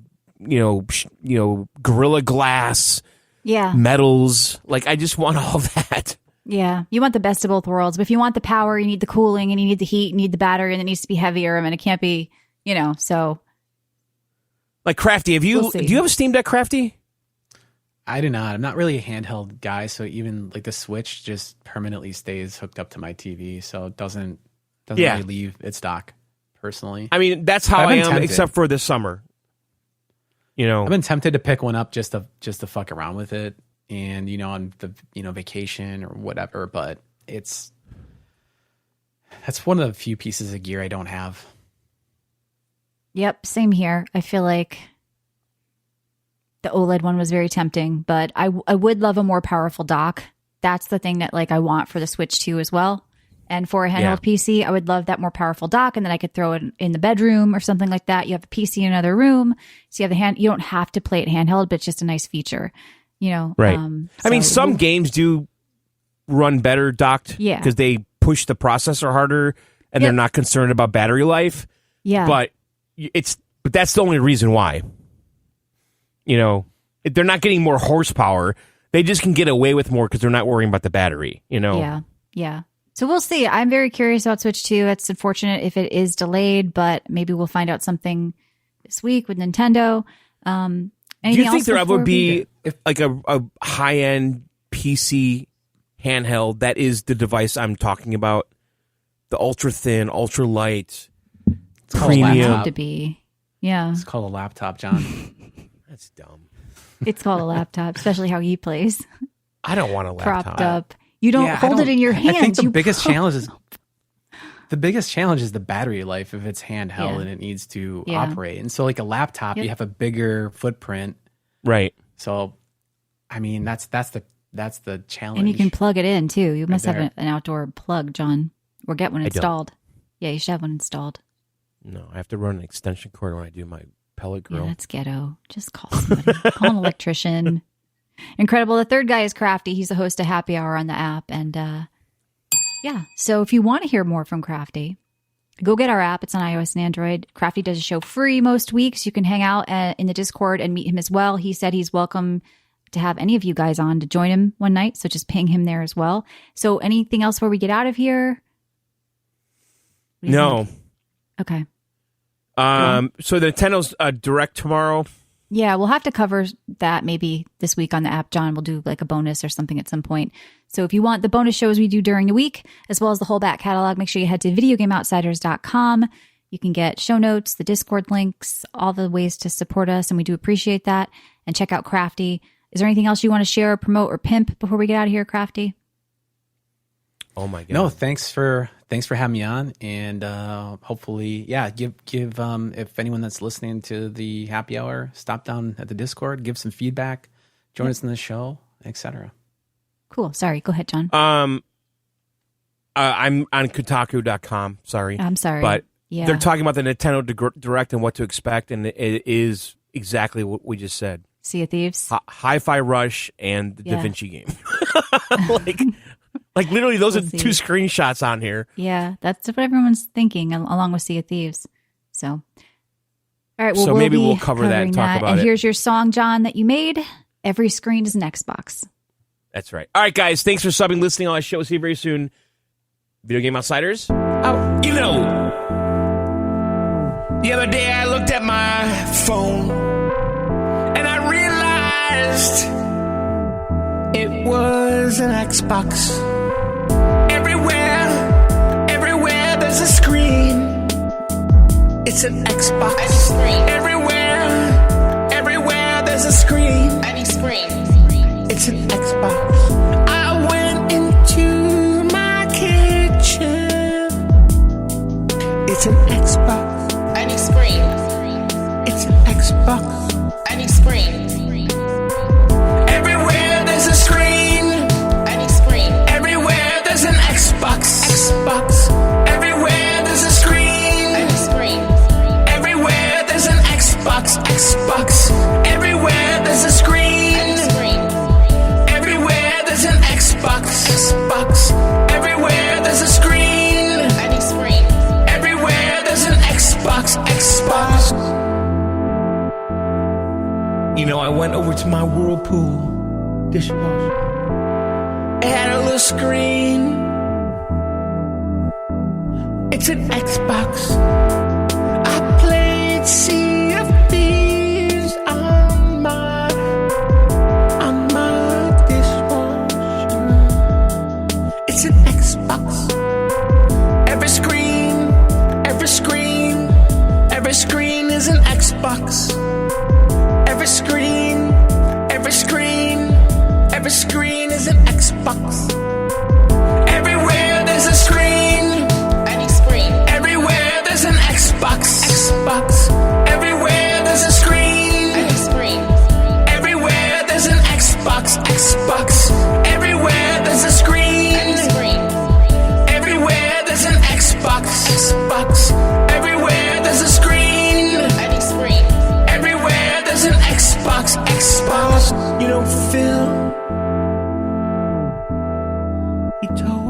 Gorilla Glass, metals. Like I just want all that. Yeah, you want the best of both worlds. But if you want the power, you need the cooling, and you need the heat, you need the battery, and it needs to be heavier. I mean, it can't be, so. Like Crafty, do you have a Steam Deck, Crafty? I do not. I'm not really a handheld guy, so even like the Switch just permanently stays hooked up to my TV, so it doesn't really leave its dock. Personally, I mean that's how I am, tempted. Except for this summer. I've been tempted to pick one up just to fuck around with it. And, on the, vacation or whatever, but that's one of the few pieces of gear I don't have. Yep. Same here. I feel like the OLED one was very tempting, but I would love a more powerful dock. That's the thing that I want for the Switch 2 as well. And for a handheld PC, I would love that more powerful dock, and then I could throw it in the bedroom or something like that. You have a PC in another room. So you don't have to play it handheld, but it's just a nice feature. Right. I mean, some games do run better docked because they push the processor harder and they're not concerned about battery life. Yeah. But that's the only reason why. They're not getting more horsepower. They just can get away with more because they're not worrying about the battery, Yeah. Yeah. So we'll see. I'm very curious about Switch 2. It's unfortunate if it is delayed, but maybe we'll find out something this week with Nintendo. Do you think there ever be like a high-end PC handheld that is the device I'm talking about? The ultra-thin, ultra-light, premium. To be. Yeah. It's called a laptop, John. That's dumb. It's called a laptop, especially how he plays. I don't want a laptop. Propped up. You don't hold it in your hands. I think the biggest challenge is the battery life if it's handheld and it needs to operate. And so like a laptop, you have a bigger footprint. Right. So, I mean, that's the challenge. And you can plug it in too. You must have an outdoor plug, John, or get one installed. Yeah, you should have one installed. No, I have to run an extension cord when I do my pellet grill. Yeah, that's ghetto. Just call somebody. Call an electrician. Incredible. The third guy is Crafty. He's the host of Happy Hour on the app. And so if you want to hear more from Crafty, go get our app. It's on iOS and Android. Crafty does a show free most weeks. You can hang out in the Discord and meet him as well. He said he's welcome to have any of you guys on to join him one night. So just ping him there as well. So anything else before we get out of here? No. Okay. So the Nintendo's Direct tomorrow. Yeah, we'll have to cover that maybe this week on the app, John. We'll do like a bonus or something at some point. So if you want the bonus shows we do during the week, as well as the whole back catalog, make sure you head to videogameoutsiders.com. You can get show notes, the Discord links, all the ways to support us, and we do appreciate that. And check out Crafty. Is there anything else you want to share or promote or pimp before we get out of here, Crafty? Oh my God. No, thanks for having me on, and hopefully, give if anyone that's listening to the Happy Hour, stop down at the Discord, give some feedback, join us in the show, etc. Cool. Sorry. Go ahead, John. I'm on Kotaku.com. Sorry. I'm sorry. But they're talking about the Nintendo Direct and what to expect, and it is exactly what we just said. Sea of Thieves. Hi-Fi Rush and the Da Vinci game. Like literally, those are two screenshots on here. Yeah, that's what everyone's thinking, along with Sea of Thieves. So, all right. Well, maybe we'll cover that and talk about it. And here's your song, John, that you made. Every screen is an Xbox. That's right. All right, guys. Thanks for subbing, listening on our show. See you very soon. Video Game Outsiders. Oh, the other day I looked at my phone and I realized it was an Xbox. Everywhere there's a screen. It's an Xbox. Any screen. Everywhere there's a screen. Any screen. It's an Xbox. I went into my kitchen. It's an Xbox. Any screen. It's an Xbox. Any screen. Everywhere there's a screen. Any screen. Everywhere there's an Xbox. Xbox. Everywhere there's a screen. Any screen. Everywhere there's an Xbox. Xbox. Everywhere there's a screen. Any screen. Everywhere there's an Xbox. Xbox. Everywhere there's a screen. Any screen. Everywhere there's an Xbox. Xbox. You know, I went over to my Whirlpool dishwasher. It had a little screen. It's an Xbox. I played Sea of Thieves on my dishwasher. It's an Xbox. Every screen is an Xbox. Every screen is an Xbox. Everywhere there's a screen. Any screen. Everywhere there's an Xbox. Xbox. Everywhere there's a screen. Any screen. Everywhere there's an Xbox. Xbox. Everywhere there's a screen. Any screen. Everywhere there's an Xbox. Xbox. Everywhere there's a screen. Any screen. Everywhere there's an Xbox. Xbox. You know, Phil, he told